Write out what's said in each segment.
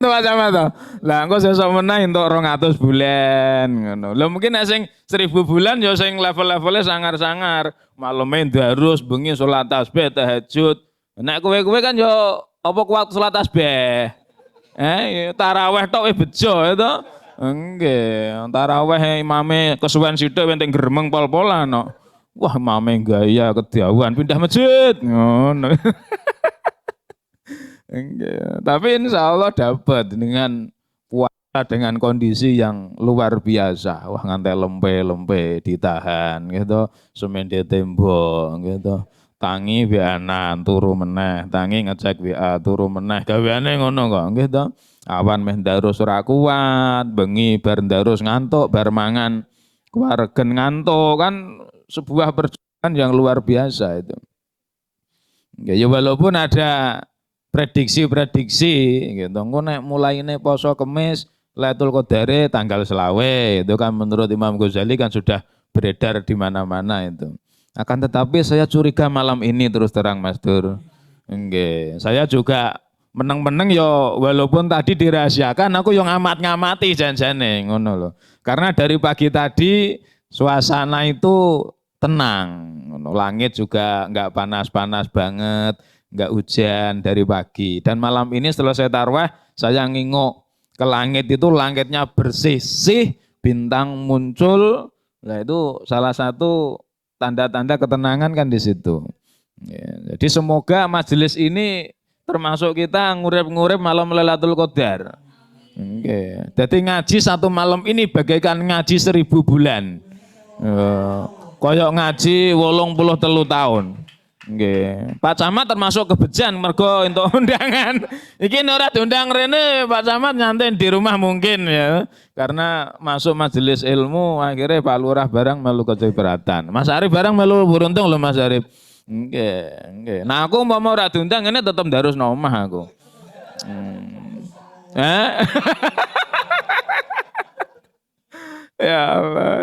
to sama to. Lah engko sesuk meneh entuk 200 bulan ngono. Lho mungkin nek sing 1000 bulan ya sing level-levele sangar-sangar. Maleme ndarus bengi salat tasbih tahajud. Nek kowe-kowe kan yo apa kuat salat tasbih. Tarawih tok wis bejo to. Nggih, tarawih imame kesuwen sithik penting gremeng pol-polan no. Wah, imame gaya kediawan pindah masjid ngono. Tapi insya Allah dapat dengan puasa dengan kondisi yang luar biasa. Wah ngantai lempe-lempe ditahan gitu, semende tembok gitu. Tangi WA-an turu meneh, tangi ngecek WA turu meneh. Gaweane ngono kok gitu. Awan meh ndarus ora kuat, bengi bar ndarus ngantuk, bar mangan keluargen ngantuk kan sebuah perjuangan yang luar biasa itu. Ya walaupun ada prediksi-prediksi gitu. Engko nek mulaine poso Kemis Lailatul Qadar tanggal selawe itu kan menurut Imam Ghazali kan sudah beredar di mana-mana itu. Akan tetapi saya curiga malam ini terus terang Mas Dur. Nggih, saya juga meneng-meneng yo walaupun tadi dirahasiakan aku yang ngamat-ngamati janjane ngono loh. Karena dari pagi tadi suasana itu tenang, ngono. Langit juga enggak panas-panas banget, enggak hujan dari pagi. Dan malam ini setelah saya tarawih, saya ngingok ke langit itu langitnya bersih, bintang muncul. Nah itu salah satu tanda-tanda ketenangan kan di situ. Ya, jadi semoga majelis ini termasuk kita ngurip-ngurip malam Lailatul Qadar. Oke. Jadi ngaji satu malam ini bagaikan ngaji 1000 bulan. Koyok ngaji 83 tahun. Nggih. Pak Camat termasuk kebejan mergo entuk undangan. Iki ora diundang rene Pak Camat nyantai di rumah mungkin ya. Karena masuk majelis ilmu akhirnya Pak Lurah barang melu keberatan. Mas Arif barang melu beruntung loh Mas Arif. Nggih, nggih. Nah aku mau ora diundang ini tetep darus omah aku. Ya Allah.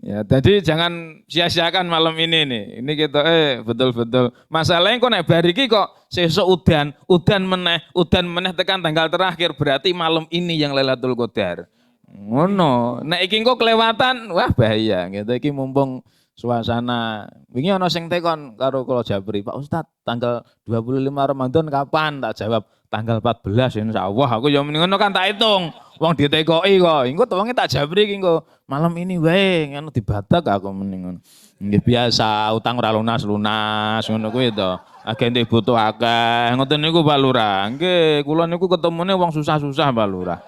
Ya, jadi jangan sia-siakan malam ini nih. Ini kita betul-betul. Masalahnya kok naik bariki kok sesuk udan meneh tekan tanggal terakhir berarti malam ini yang Lailatul Qadar. Ngono. Nek iki kok kelewatan, wah bahaya gitu. Iki mumpung suasana. Wingi ana sing tekon karo kula Jabri, Pak Ustad, tanggal 25 Ramadan kapan? Tak jawab tanggal 14 insyaallah. Aku ya ngono kan tak hitung. Wong ditekoki kok. Engko wonge tak Jabri iki engko malam ini wae ngono dibatak aku mending ngono. Nggih biasa utang ora lunas-lunas ngono kuwi to. Agente butuh akeh. Ngoten niku Pak Lurah. Nggih, kula niku ketemune wong susah-susah Pak Lurah.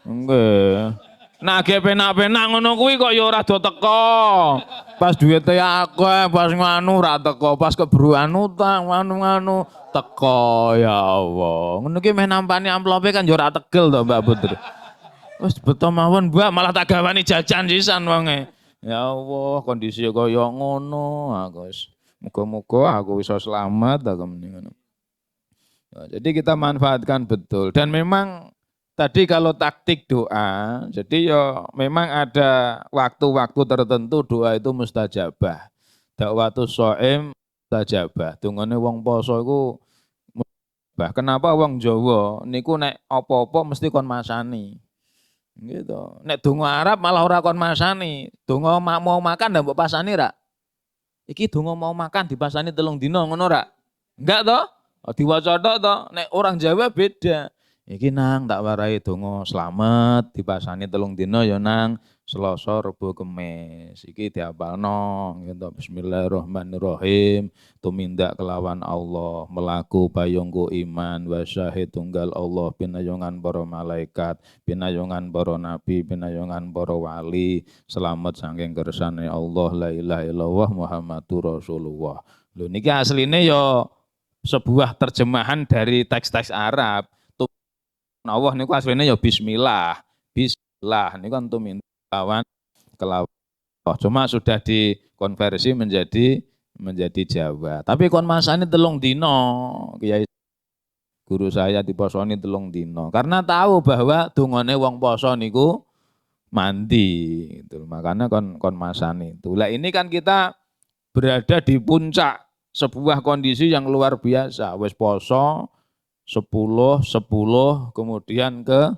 Nggih. Nah, ge penak-penak ngono kuwi kok ya ora do teko. Pas duwite akeh, pas nganu ora teko, pas kebruan utang, nganu teko ya Allah. Ngono ki meh nampani amplope kan ya ora tegel to Mbak Putri. Wis beto mawon Mbak, malah tak gawani jajan sisan wonge. Ya Allah, kondisi kaya ngono aku wis. Muga-muga aku bisa selamat aku mending ngono. Jadi kita manfaatkan betul dan memang tadi kalau taktik doa, jadi ya memang ada waktu-waktu tertentu doa itu mustajabah. Dakwatus shaim mustajabah. Dungane wong poso iku mustajabah. Kenapa wong Jawa niku nek apa-apa mesti kon masani. Gitu. Nek donga Arab malah ora kon masani. Donga mau makan ndak mbok pasani ra? Iki donga mau makan dipasani 3 dina ngono ra? Enggak toh? Diwaca tok toh. Nek orang Jawa beda. Iki nang tak warai donga slamet dipasani 3 dina ya nang Selasa, Rebo, Kemis. Iki diapalno gitu. Bismillahirrahmanirrahim. Tumindak kelawan Allah, melaku payungku iman wa syahid tunggal Allah pinayungan para malaikat, pinayungan para nabi, pinayungan para wali, selamat saking kersane Allah la ilaha illallah Muhammadur Rasulullah. Lho niki asline ya sebuah terjemahan dari teks-teks Arab. Allah niku asline ya bismillah. Bismillah niku kan tumindak kelawan cuma sudah dikonversi menjadi Jawa. Tapi kon masane 3 dina. Kiai guru saya diposoni 3 dina. Karena tahu bahwa dungane wong poso niku mandi gitu. Makanya kon masane itu. Lah ini kan kita berada di puncak sebuah kondisi yang luar biasa. Wis poso 10, kemudian ke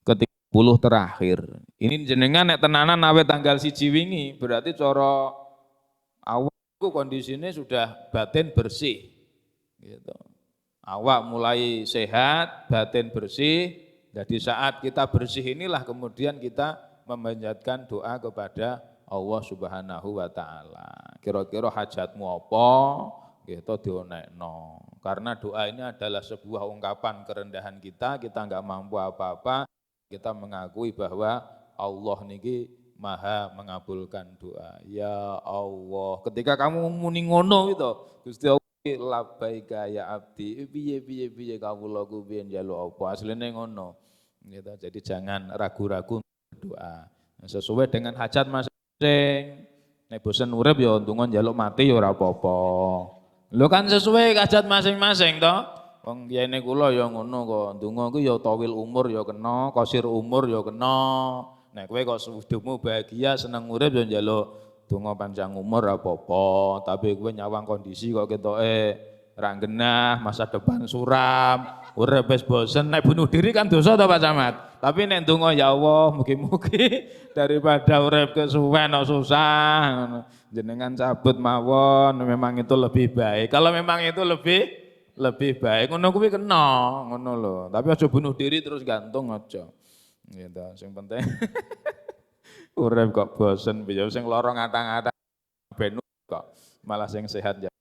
30 terakhir. Ini jenengan nek tenanan awet tanggal 1 wingi, berarti cara awak kondisinya sudah batin bersih. Gitu. Awak mulai sehat, batin bersih. Jadi saat kita bersih inilah kemudian kita memanjatkan doa kepada Allah Subhanahu wa taala. Kira-kira hajatmu apa? Gitu dionekno. Karena doa ini adalah sebuah ungkapan kerendahan kita enggak mampu apa-apa, kita mengakui bahwa Allah niki Maha mengabulkan doa. Ya Allah, ketika kamu muni ngono gitu, Gusti Allah labbaika ya abdi, piye kawula ku piye njaluk apa, asline ngono. Gitu. Jadi jangan ragu-ragu berdoa. Sesuai dengan hajat masing-masing. Nek bosen urip ya ndonga njaluk mati ya ora apa-apa. Lho kan sesuai hajat masing-masing toh. Wong kiyene kula ya ngono kok, ndonga ku ya tawil umur ya kena, qasir umur ya kena. Nek kowe kok hidupmu bahagia, seneng urip ya njaluk donga panjang umur apa-apa, tapi kowe nyawang kondisi kok ketoke ra genah, masa depan suram, urip wis bosen, nek bunuh diri kan dosa to Pak Camat. Tapi nek donga ya Allah, mugi-mugi daripada urip kesuwen kok susah, jenengan cabut mawon, memang itu lebih baik. Kalau memang itu lebih baik, ngono kuwi kena, ngono lho. Tapi aja bunuh diri terus gantung aja. Gitu, sing penting urip kok bosen, piye sing lara ngata-ngata ben kok malah sing sehat ya.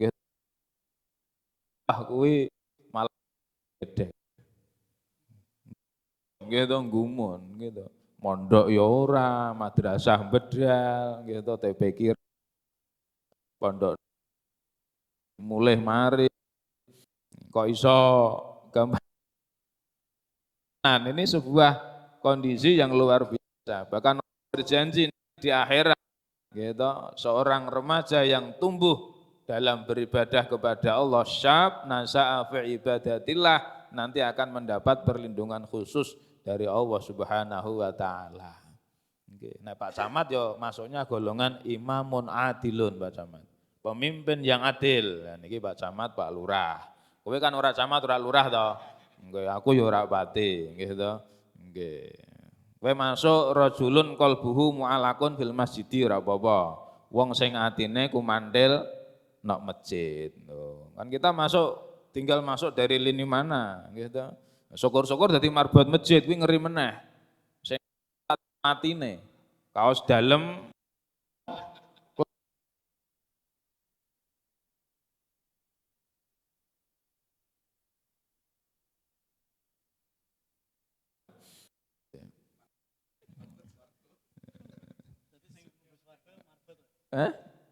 Gitu. Kuwi malah gede. Gitu gumun gitu. Mondok ya ora, madrasah bedal gitu, TPQ pondok mulih mari kok iso gampang. Ini sebuah kondisi yang luar biasa. Bahkan berjanji di akhirat gitu, seorang remaja yang tumbuh dalam beribadah kepada Allah, syab nasa'a fi ibadatillah, nanti akan mendapat perlindungan khusus dari Allah Subhanahu wa taala. Nah Pak Camat yo masuknya golongan imamun adilun Pak Camat. Pemimpin yang adil. Nah niki Pak Camat, Pak Lurah. Kowe kan ora camat, ora lurah to. Nggih, aku yo ora pati, nggih to. Nggih. Kowe masuk rajulun qalbuhu mu'alakun fil masjidi ora apa-apa. Wong sing atine kumandel nok masjid. Kan kita masuk tinggal masuk dari lini mana gitu. Syukur-syukur dadi marbot masjid kuwi ngeri meneh. Sing atine kaos dalem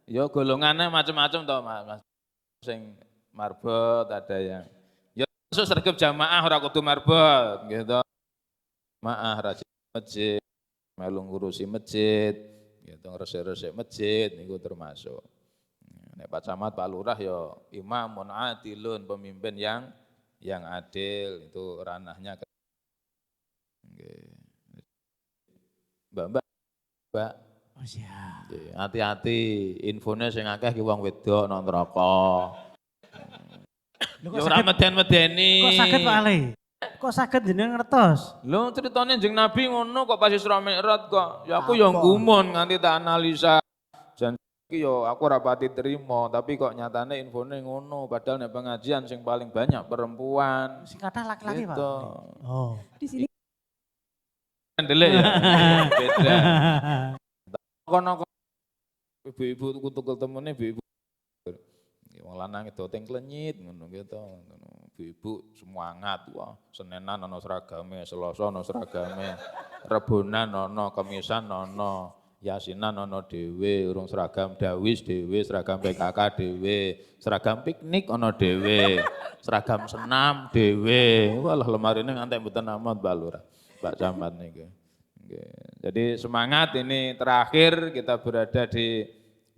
ya golongannya macam-macam toh Mas. Sing marbot ada yang ya masuk sergap jamaah ora kudu marbot gitu. Maah rajin masjid, melu ngurusi masjid, gitu resik-resik masjid niku termasuk. Nek Pak Camat, Pak Lurah ya imamun adilun, pemimpin yang adil, itu ranahnya. Nggih. Mbak. Oh siap. Hati-hati, infonya sing akeh ki wong wedok nang neraka. Ya ora meden-medeni. Kok saged Pak Ale? Kok saged jenengan ngertos? Lho ceritanya jeng Nabi ngono kok pas Isra Mi'raj kok. Ya aku yang gumun nganti tak analisa. Jan iki yo aku ora pati trimo, tapi kok nyatane infone ngono, padahal nek pengajian sing paling banyak perempuan. Sing kathah laki-laki Pak. Gitu. Oh. Di sini Ndele ya. Beda. Kono ibu-ibu kutuk temene ibu-ibu. Wong lanang itu teng klenyit ngono gitu. Ibu-ibu semangat wah, Senenan ana seragame, Selasa ana seragame, Rebonan ana, Kamisan ana, Yasinan ana dhewe, urung seragam Dawis dhewe, seragam PKK dhewe, seragam piknik ana dhewe, seragam senam dhewe. Walah lemarine ngantek mboten amat Mbak Lurah, Pak Camat niki. Jadi semangat ini terakhir kita berada di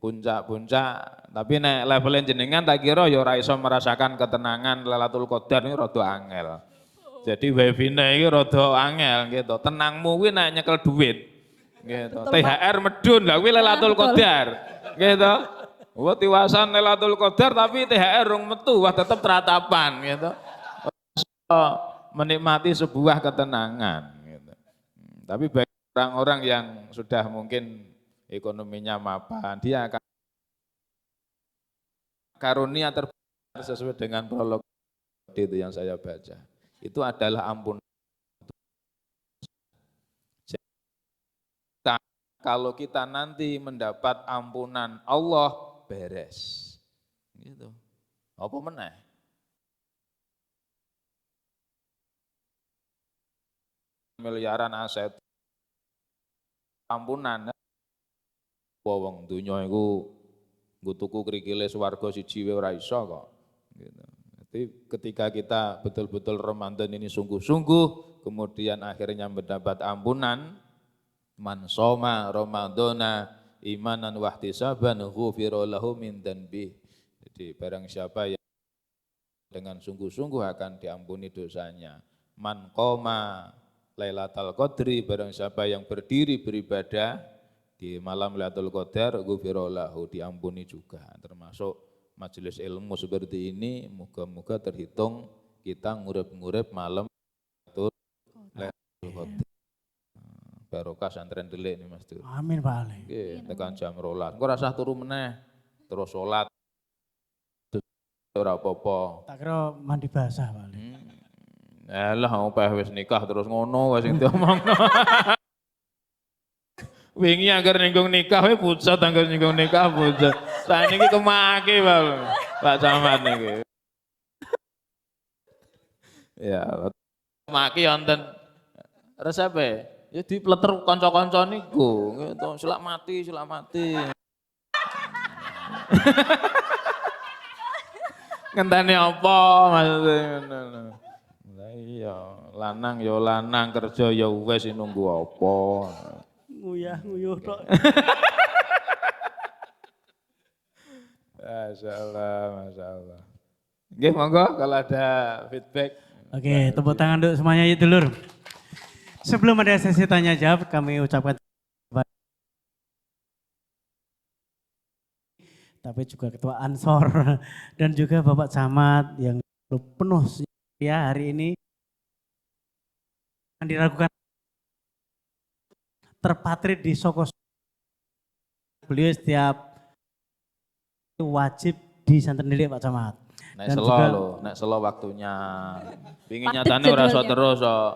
puncak-puncak, tapi nek levelnya jenengan tak kira ya ora iso merasakan ketenangan Lailatul Qadar ini rada angel. Jadi wifi-ne iki rada angel gitu. Tenangmu kuwi nek nyekel duit. Gitu. THR medun lah kuwi Lailatul Qadar. Gitu. Wah tiwasan Lailatul Qadar tapi THR rung metu, wah tetep teratapan gitu. Menikmati sebuah ketenangan gitu. Tapi bagi orang-orang yang sudah mungkin ekonominya mapan, dia akan karunia terbesar sesuai dengan prolog itu yang saya baca. Itu adalah ampun. Kalau kita nanti mendapat ampunan Allah, beres. Gitu. Apa meneh? Miliaran aset ampunan. Wong dunya iku nggo tuku krikile swarga siji wae ora iso kok. Gitu. Jadi ketika kita betul-betul Ramadan ini sungguh-sungguh, kemudian akhirnya mendapat ampunan, man soma Ramadana imanan wahtisaban ghufira lahu min dzanbi. Jadi barang siapa yang dengan sungguh-sungguh akan diampuni dosanya. Man qoma Lailatul Qadri, barang siapa yang berdiri beribadah di malam Lailatul Qadar, ghufira lahu, diampuni juga. Termasuk majelis ilmu seperti ini, moga-moga terhitung kita ngurip-ngurip malam Lailatul Qadar. Barokah santren delik nih Mas Dur. Amin Pak Ali. Nggih, tekan jam 12. Engko rasah turu meneh, terus salat. Ora apa-apa. Tak kira mandi basah Pak Ali. Alah opeh wis nikah terus ngono wis sing diomongno. Wingi anggar ninggung nikah we pucat, anggar ninggung nikah pucat. Saniki kemake Pak Camat niki. Ya, maki wonten resepe. Ya dipleter kanca-kanca niku, gitu. Selak mati, selak mati. Ngenteni apa maksudnya ngono. Lah iya, lanang ya lanang, kerja ya wis nunggu apa. Nguyah-nguyuh tok. Masyaallah, masyaallah. Nggih, monggo kalau ada feedback. Oke, tepuk tangan untuk semuanya ya dulur. Sebelum ada sesi tanya jawab, kami ucapkan tapi juga Ketua Ansor dan juga Bapak Camat yang penuh ya hari ini yang diragukan terpatri di Soko. Beliau setiap wajib di Santen Delik Pak Camat. Nek selo lho, nek selo waktunya. Pingin nyatane ora iso terus kok.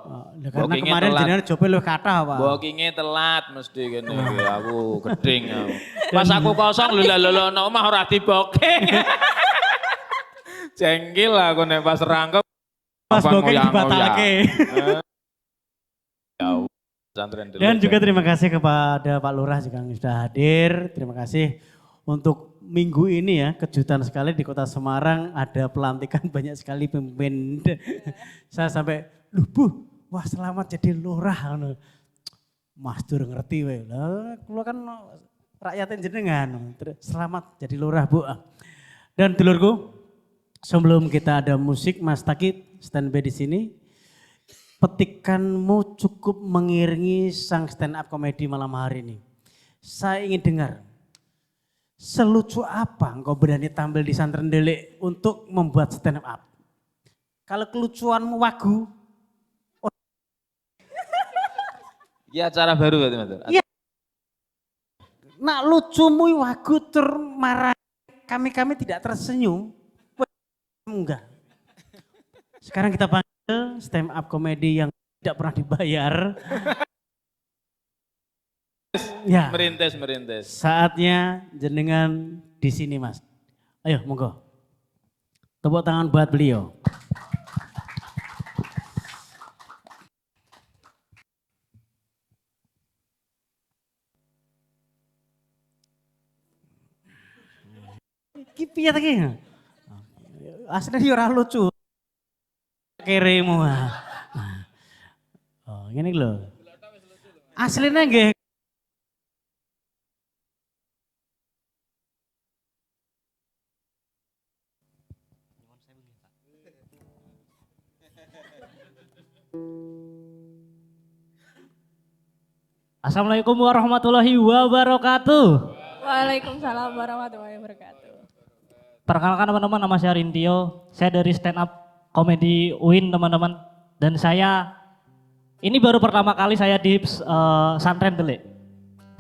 Karena kemarin jenengan jope luwih kathah, Pak. Bookinge telat mesti kene iki aku geding aku. Pas aku kosong lho nang omah ora diboking. Jengkel aku nek pas rangkep pas booking dibatalke. Ya pesantren dulu. Dan juga terima kasih kepada Pak Lurah juga yang sudah hadir. Terima kasih untuk minggu ini ya, kejutan sekali di Kota Semarang ada pelantikan banyak sekali pemimpin. Saya sampai, Bu, wah selamat jadi lurah. Mas Dur ngerti weh. Lah, kula kan rakyatnya jenengan. Selamat jadi lurah, Bu. Dan dulurku, sebelum kita ada musik, Mas Takit standby di sini. Petikanmu cukup mengiringi sang stand up komedi malam hari ini. Saya ingin dengar. Selucu apa engkau berani tampil di Santren Delik untuk membuat stand up? Kalau kelucuanmu wagu. Oh. Ya acara baru berarti Mas. Iya. Nak lucumu wagu termarah. Kami tidak tersenyum. Enggak. Sekarang kita panggil stand up komedi yang tidak pernah dibayar. Ya. Merintis. Saatnya jenengan di sini Mas. Ayo monggo. Tepuk tangan buat beliau. Ki piye ta ki? Asline yo ora lucu. Keremu. Oh, ngene iki lho. Asline nggih Assalamualaikum warahmatullahi wabarakatuh. Waalaikumsalam warahmatullahi wabarakatuh. Perkenalkan teman-teman, nama saya Rintio. Saya dari stand up komedi UIN teman-teman. Dan saya ini baru pertama kali saya di Santren Delik.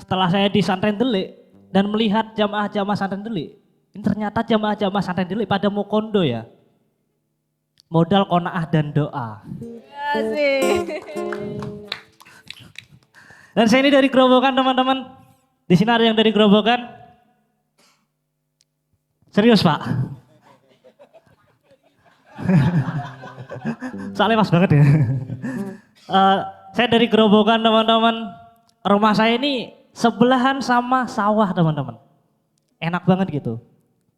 Setelah saya di Santren Delik dan melihat jamaah-jamaah Santren Delik, ini ternyata jamaah-jamaah Santren Delik pada mau kondo ya. Modal qanaah dan doa. Asik. Dan saya ini dari Grobogan teman-teman. Di sini ada yang dari Grobogan. Serius Pak? Soalnya pas banget ya. Saya dari Grobogan teman-teman. Rumah saya ini sebelahan sama sawah teman-teman. Enak banget gitu.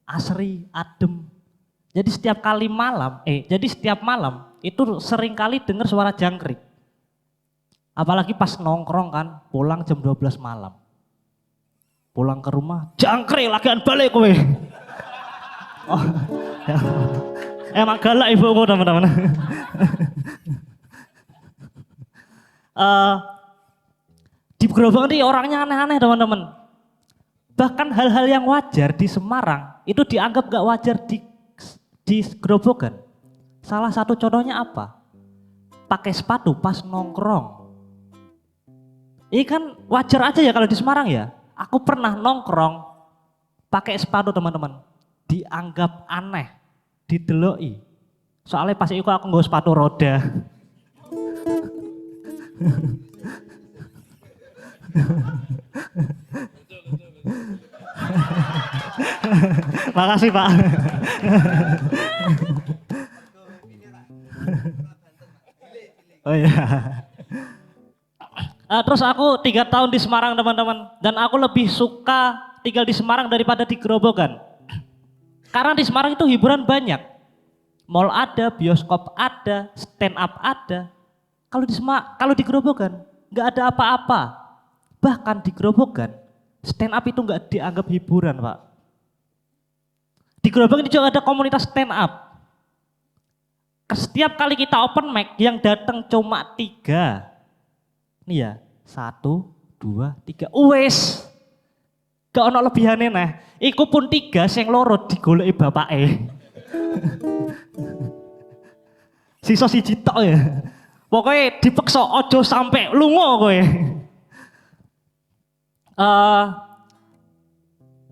Asri, adem. Jadi setiap malam itu sering kali dengar suara jangkrik. Apalagi pas nongkrong kan, pulang jam 12 malam. Pulang ke rumah, jangkrik lagian balik kowe. Oh, ya. Emang galak ibuku teman-teman. Di Grobogan ini orangnya aneh-aneh teman-teman. Bahkan hal-hal yang wajar di Semarang itu dianggap gak wajar di Grobogan. Salah satu contohnya apa? Pakai sepatu pas nongkrong. Ini kan wajar aja ya kalau di Semarang ya. Aku pernah nongkrong pakai sepatu teman-teman. Dianggap aneh, dideloi. Soalnya pas itu aku nggak sepatu roda. Makasih Pak. Oh iya. Terus aku 3 tahun di Semarang teman-teman. Dan aku lebih suka tinggal di Semarang daripada di Grobogan. Karena di Semarang itu hiburan banyak. Mall ada, bioskop ada, stand up ada. Kalau di Grobogan nggak ada apa-apa. Bahkan di Grobogan stand up itu nggak dianggap hiburan Pak. Di Grobogan itu juga ada komunitas stand up. Setiap kali kita open mic yang datang cuma 3. Nih ya, 1, 2, 3. Uwes. Gak ono lebihane nah. Iku pun 3 sing loro digoleki bapake. Sisa siji tok ya. Pokoknya dipeksa ojo sampai lunga kowe.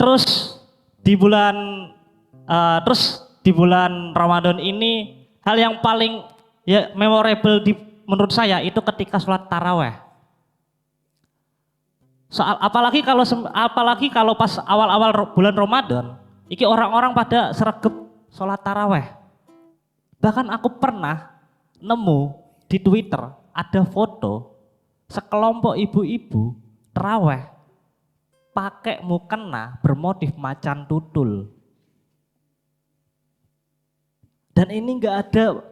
Terus di bulan Ramadan ini hal yang paling ya memorable menurut saya itu ketika sholat taraweh. Apalagi kalau pas awal-awal bulan Ramadan, iki orang-orang pada sregep sholat taraweh. Bahkan aku pernah nemu di Twitter ada foto sekelompok ibu-ibu taraweh pakai mukena bermotif macan tutul. Dan ini nggak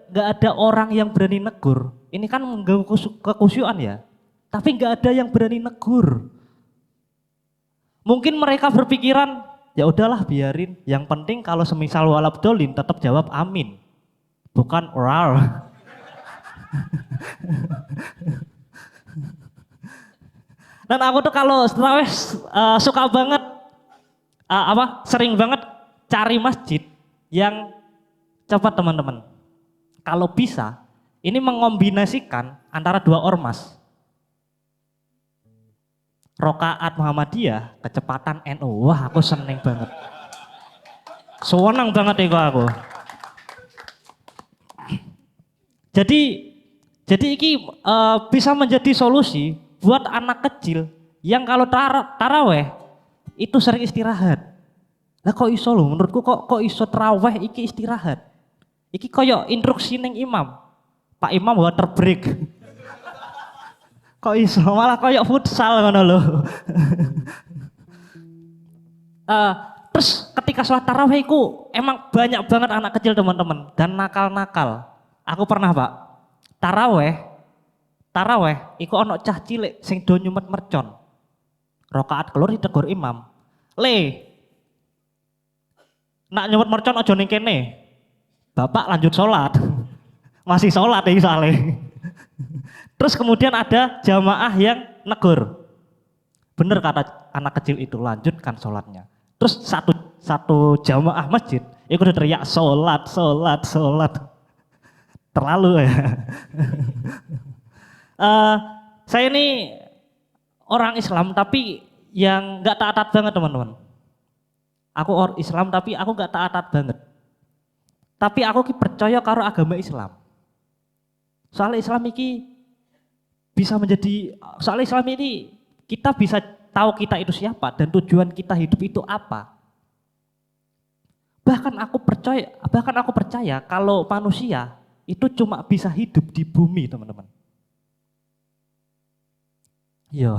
ada orang yang berani negur. Ini kan mengganggu kekusyuan ya. Tapi nggak ada yang berani negur. Mungkin mereka berpikiran, ya udahlah biarin. Yang penting kalau semisal walabdolin tetap jawab amin. Bukan rar. Dan aku tuh kalau tarawih suka banget sering banget cari masjid yang cepat teman-teman. Kalau bisa, ini mengombinasikan antara 2 ormas. Rokaat Muhammadiyah, kecepatan NU. Wah, aku seneng banget. Seneng banget itu aku. Jadi ini bisa menjadi solusi buat anak kecil yang kalau taraweh itu sering istirahat. Lah kok iso lho, menurutku kok iso taraweh iki istirahat. Iki koyo instruksi ning imam. Pak Imam water break. Kok iso malah koyo futsal ngono lho. Terus ketika sholat tarawih iku emang banyak banget anak kecil teman-teman dan nakal-nakal. Aku pernah Pak, taraweh iku ono cah cilik sing do nyumet mercon. Rakaat kelur ditegur imam. Nak nyumet mercon aja ning kene. Bapak lanjut sholat. Masih sholat ya soalnya. Terus kemudian ada jamaah yang negur. Bener kata anak kecil itu, lanjutkan sholatnya. Terus satu jamaah masjid itu udah teriak sholat, sholat, sholat. Terlalu ya. Saya ini orang Islam tapi yang nggak taat banget teman-teman. Aku orang Islam tapi aku nggak taat banget. Tapi aku percaya karo agama Islam. Soalnya Islam ini bisa menjadi, soalnya Islam ini kita bisa tahu kita itu siapa dan tujuan kita hidup itu apa. Bahkan aku percaya kalau manusia itu cuma bisa hidup di bumi, teman-teman. Yo.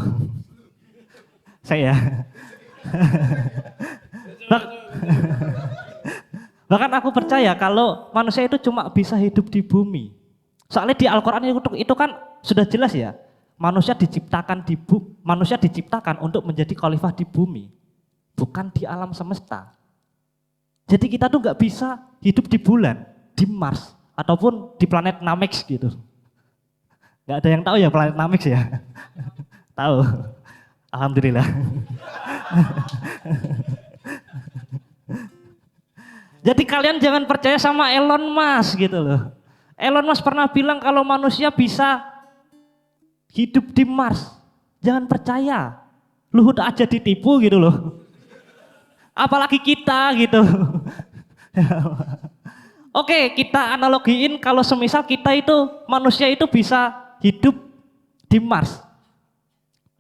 Saya. Bahkan aku percaya kalau manusia itu cuma bisa hidup di bumi. Soalnya di Al-Qur'an itu kan sudah jelas ya. Manusia diciptakan untuk menjadi khalifah di bumi, bukan di alam semesta. Jadi kita tuh nggak bisa hidup di bulan, di Mars, ataupun di planet Namek gitu. Nggak ada yang tahu ya planet Namek ya? Tahu? Alhamdulillah. Jadi kalian jangan percaya sama Elon Musk gitu loh. Elon Musk pernah bilang kalau manusia bisa hidup di Mars. Jangan percaya. Luhut aja ditipu gitu loh. Apalagi kita gitu. Oke, kita analogiin kalau semisal kita itu manusia itu bisa hidup di Mars.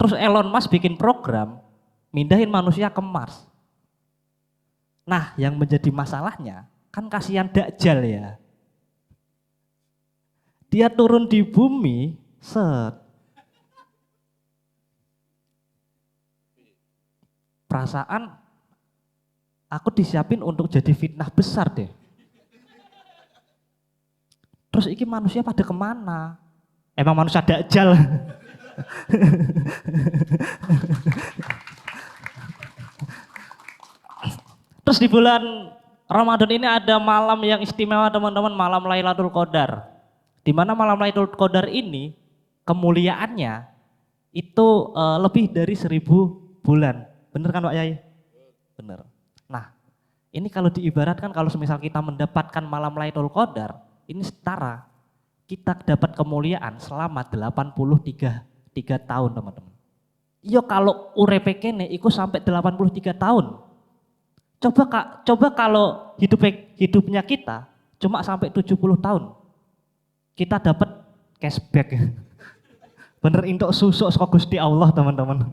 Terus Elon Musk bikin program mindahin manusia ke Mars. Nah, yang menjadi masalahnya kan kasihan Dajjal ya. Dia turun di bumi, perasaan aku disiapin untuk jadi fitnah besar deh. Terus iki manusia pada kemana? Emang manusia Dajjal. Terus di bulan Ramadan ini ada malam yang istimewa teman-teman, malam Lailatul Qadar. Di mana malam Lailatul Qadar ini kemuliaannya itu lebih dari 1000 bulan. Bener kan Pak Yai? Bener. Nah, ini kalau diibaratkan kalau semisal kita mendapatkan malam Lailatul Qadar, ini setara kita dapat kemuliaan selama 83 tahun teman-teman. Iya kalau urepe kene iku sampai 83 tahun. Coba kalau hidupnya kita cuma sampai 70 tahun. Kita dapat cashback. Bener intok susuk saka Gusti Allah, teman-teman.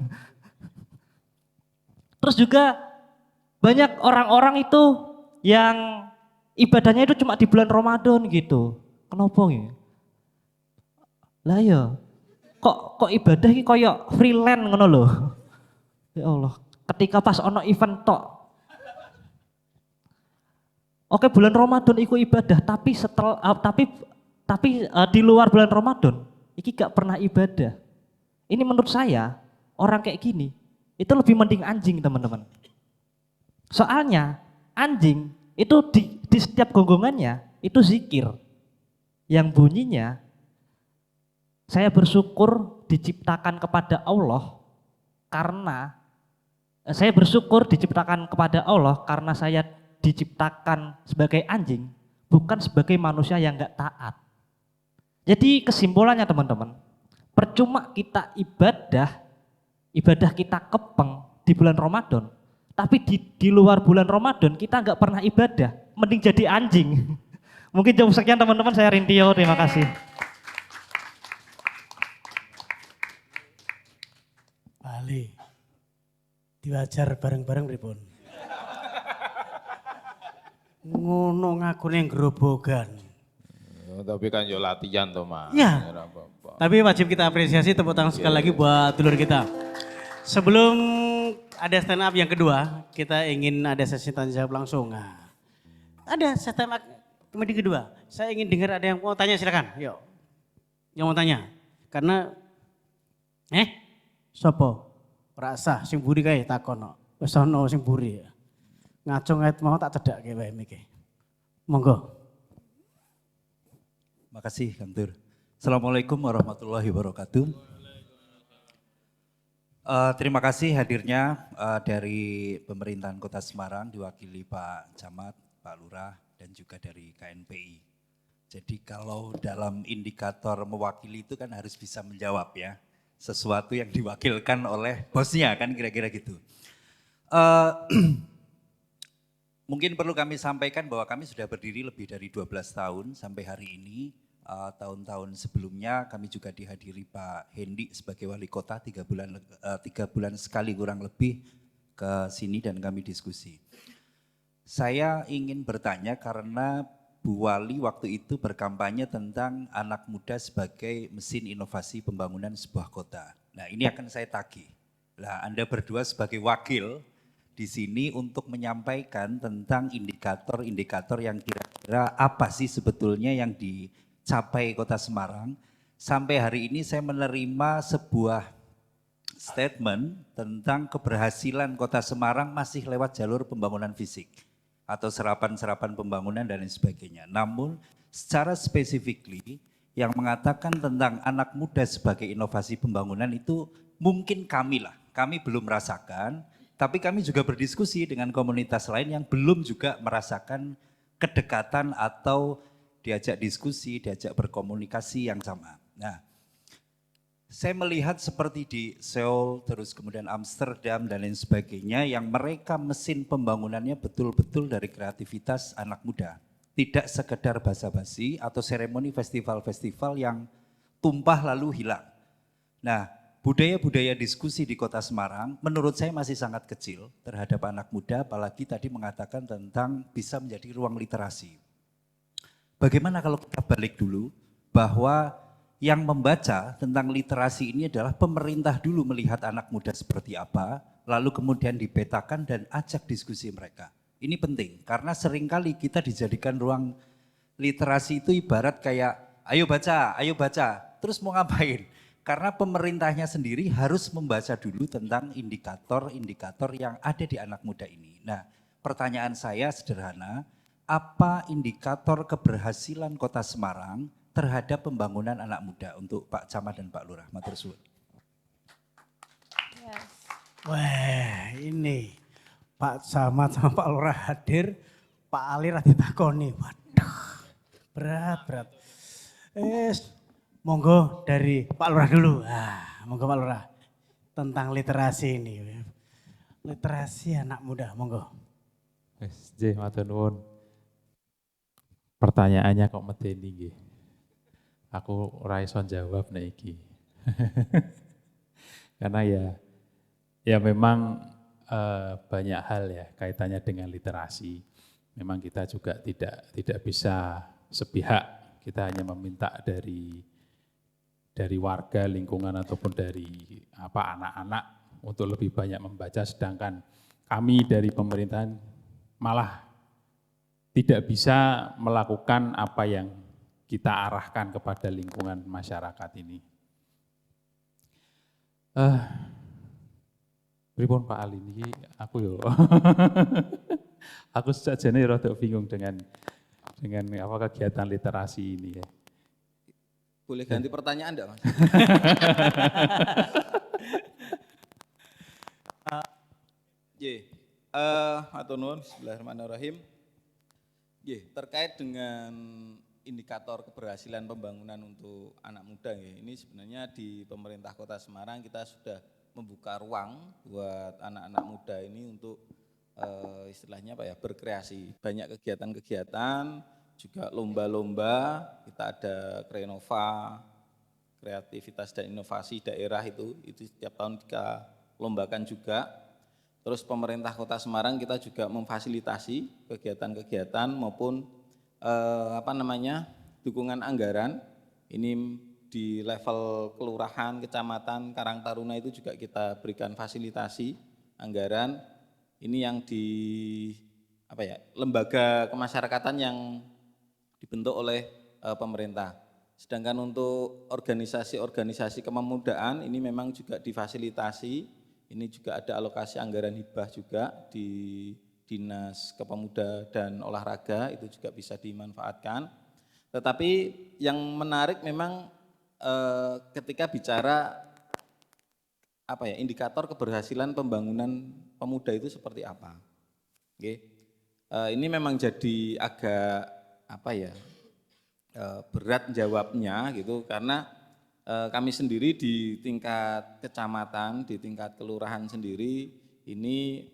Terus juga banyak orang-orang itu yang ibadahnya itu cuma di bulan Ramadan gitu. Kenapa ya? Lah ya, kok ibadah iki koyo freelance ngono lho. Ya Allah, ketika pas ono event tok. Oke, bulan Ramadan iku ibadah, tapi di luar bulan Ramadan iki gak pernah ibadah. Ini menurut saya orang kayak gini itu lebih mending anjing, teman-teman. Soalnya anjing itu di setiap gonggongannya itu zikir yang bunyinya saya bersyukur diciptakan kepada Allah karena saya bersyukur diciptakan kepada Allah karena saya diciptakan sebagai anjing, bukan sebagai manusia yang enggak taat. Jadi kesimpulannya teman-teman, percuma kita ibadah kita kepeng di bulan Ramadan, tapi di luar bulan Ramadan kita enggak pernah ibadah, mending jadi anjing. Mungkin cukup sekian teman-teman, saya Rintio, terima kasih. Bali, diwajar bareng-bareng pripun. Ngono ngakune grobogan. Tapi kan yo latihan toh Mas. Ya. Ora apa-apa. Tapi wajib kita apresiasi, tepuk tangan sekali lagi buat dulur kita. Sebelum ada stand up yang kedua, kita ingin ada sesi tanya jawab langsung. Nah, ada stand up komedi kedua. Saya ingin dengar ada yang mau tanya, silakan. Yuk. Yang mau tanya. Karena sopo? Rasa sing buri kae takon kok. Wis ono sing buri. Ngaco ngait mau tak cedak wae iki. Monggo. Makasih Kang Tur. Assalamualaikum warahmatullahi wabarakatuh. Terima kasih hadirnya dari pemerintahan Kota Semarang diwakili Pak Camat, Pak Lurah, dan juga dari KNPI. Jadi kalau dalam indikator mewakili itu kan harus bisa menjawab ya, sesuatu yang diwakilkan oleh bosnya kan kira-kira gitu. Eh, Mungkin perlu kami sampaikan bahwa kami sudah berdiri lebih dari 12 tahun sampai hari ini. Tahun-tahun sebelumnya kami juga dihadiri Pak Hendi sebagai wali kota 3 bulan sekali kurang lebih ke sini dan kami diskusi. Saya ingin bertanya karena Bu Wali waktu itu berkampanye tentang anak muda sebagai mesin inovasi pembangunan sebuah kota. Nah ini akan saya tagih. Nah Anda berdua sebagai wakil di sini untuk menyampaikan tentang indikator-indikator yang kira-kira apa sih sebetulnya yang dicapai Kota Semarang. Sampai hari ini saya menerima sebuah statement tentang keberhasilan Kota Semarang masih lewat jalur pembangunan fisik atau serapan-serapan pembangunan dan lain sebagainya. Namun secara specifically yang mengatakan tentang anak muda sebagai inovasi pembangunan itu mungkin kami belum merasakan. Tapi kami juga berdiskusi dengan komunitas lain yang belum juga merasakan kedekatan atau diajak diskusi, diajak berkomunikasi yang sama. Nah, saya melihat seperti di Seoul, terus kemudian Amsterdam dan lain sebagainya yang mereka mesin pembangunannya betul-betul dari kreativitas anak muda. Tidak sekedar basa-basi atau seremoni festival-festival yang tumpah lalu hilang. Nah, budaya-budaya diskusi di Kota Semarang menurut saya masih sangat kecil terhadap anak muda, apalagi tadi mengatakan tentang bisa menjadi ruang literasi. Bagaimana kalau kita balik dulu bahwa yang membaca tentang literasi ini adalah pemerintah dulu melihat anak muda seperti apa, lalu kemudian dipetakan dan ajak diskusi mereka. Ini penting karena seringkali kita dijadikan ruang literasi itu ibarat kayak ayo baca, terus mau ngapain? Karena pemerintahnya sendiri harus membaca dulu tentang indikator-indikator yang ada di anak muda ini. Nah, pertanyaan saya sederhana, apa indikator keberhasilan Kota Semarang terhadap pembangunan anak muda untuk Pak Camat dan Pak Lurah? Matur suwun. Yes. Wah ini Pak Camat sama Pak Lurah hadir, Pak Ali radit takoni. Waduh, berat. Monggo dari Pak Lurah dulu. Monggo Pak Lurah tentang literasi ini. Literasi anak muda, monggo. Wes, matur nuwun. Pertanyaannya kok medeni nggih. Aku ora iso jawab nek iki. Karena ya memang banyak hal ya kaitannya dengan literasi. Memang kita juga tidak bisa sepihak, kita hanya meminta dari warga lingkungan ataupun dari anak-anak untuk lebih banyak membaca, sedangkan kami dari pemerintahan malah tidak bisa melakukan apa yang kita arahkan kepada lingkungan masyarakat ini. Pripun Pak Ali ini aku yo. Aku sajane rada bingung dengan apa kegiatan literasi ini ya. Boleh ganti pertanyaan enggak, Mas? Matur nuwun, bismillahirrahmanirrahim. Terkait dengan indikator keberhasilan pembangunan untuk anak muda ini sebenarnya di pemerintah Kota Semarang kita sudah membuka ruang buat anak-anak muda ini untuk istilahnya berkreasi. Banyak kegiatan-kegiatan, juga lomba-lomba, kita ada Krenova, kreativitas dan inovasi daerah itu setiap tahun kita lombakan juga. Terus pemerintah Kota Semarang kita juga memfasilitasi kegiatan-kegiatan maupun dukungan anggaran. Ini di level kelurahan, kecamatan, Karang Taruna itu juga kita berikan fasilitasi anggaran. Ini yang di lembaga kemasyarakatan yang dibentuk oleh pemerintah. Sedangkan untuk organisasi-organisasi kepemudaan ini memang juga difasilitasi. Ini juga ada alokasi anggaran hibah juga di Dinas Kepemuda dan Olahraga, itu juga bisa dimanfaatkan. Tetapi yang menarik memang ketika bicara apa ya, indikator keberhasilan pembangunan pemuda itu seperti apa. Oke. Ini memang jadi agak apa ya, berat jawabnya gitu, karena kami sendiri di tingkat kecamatan, di tingkat kelurahan sendiri ini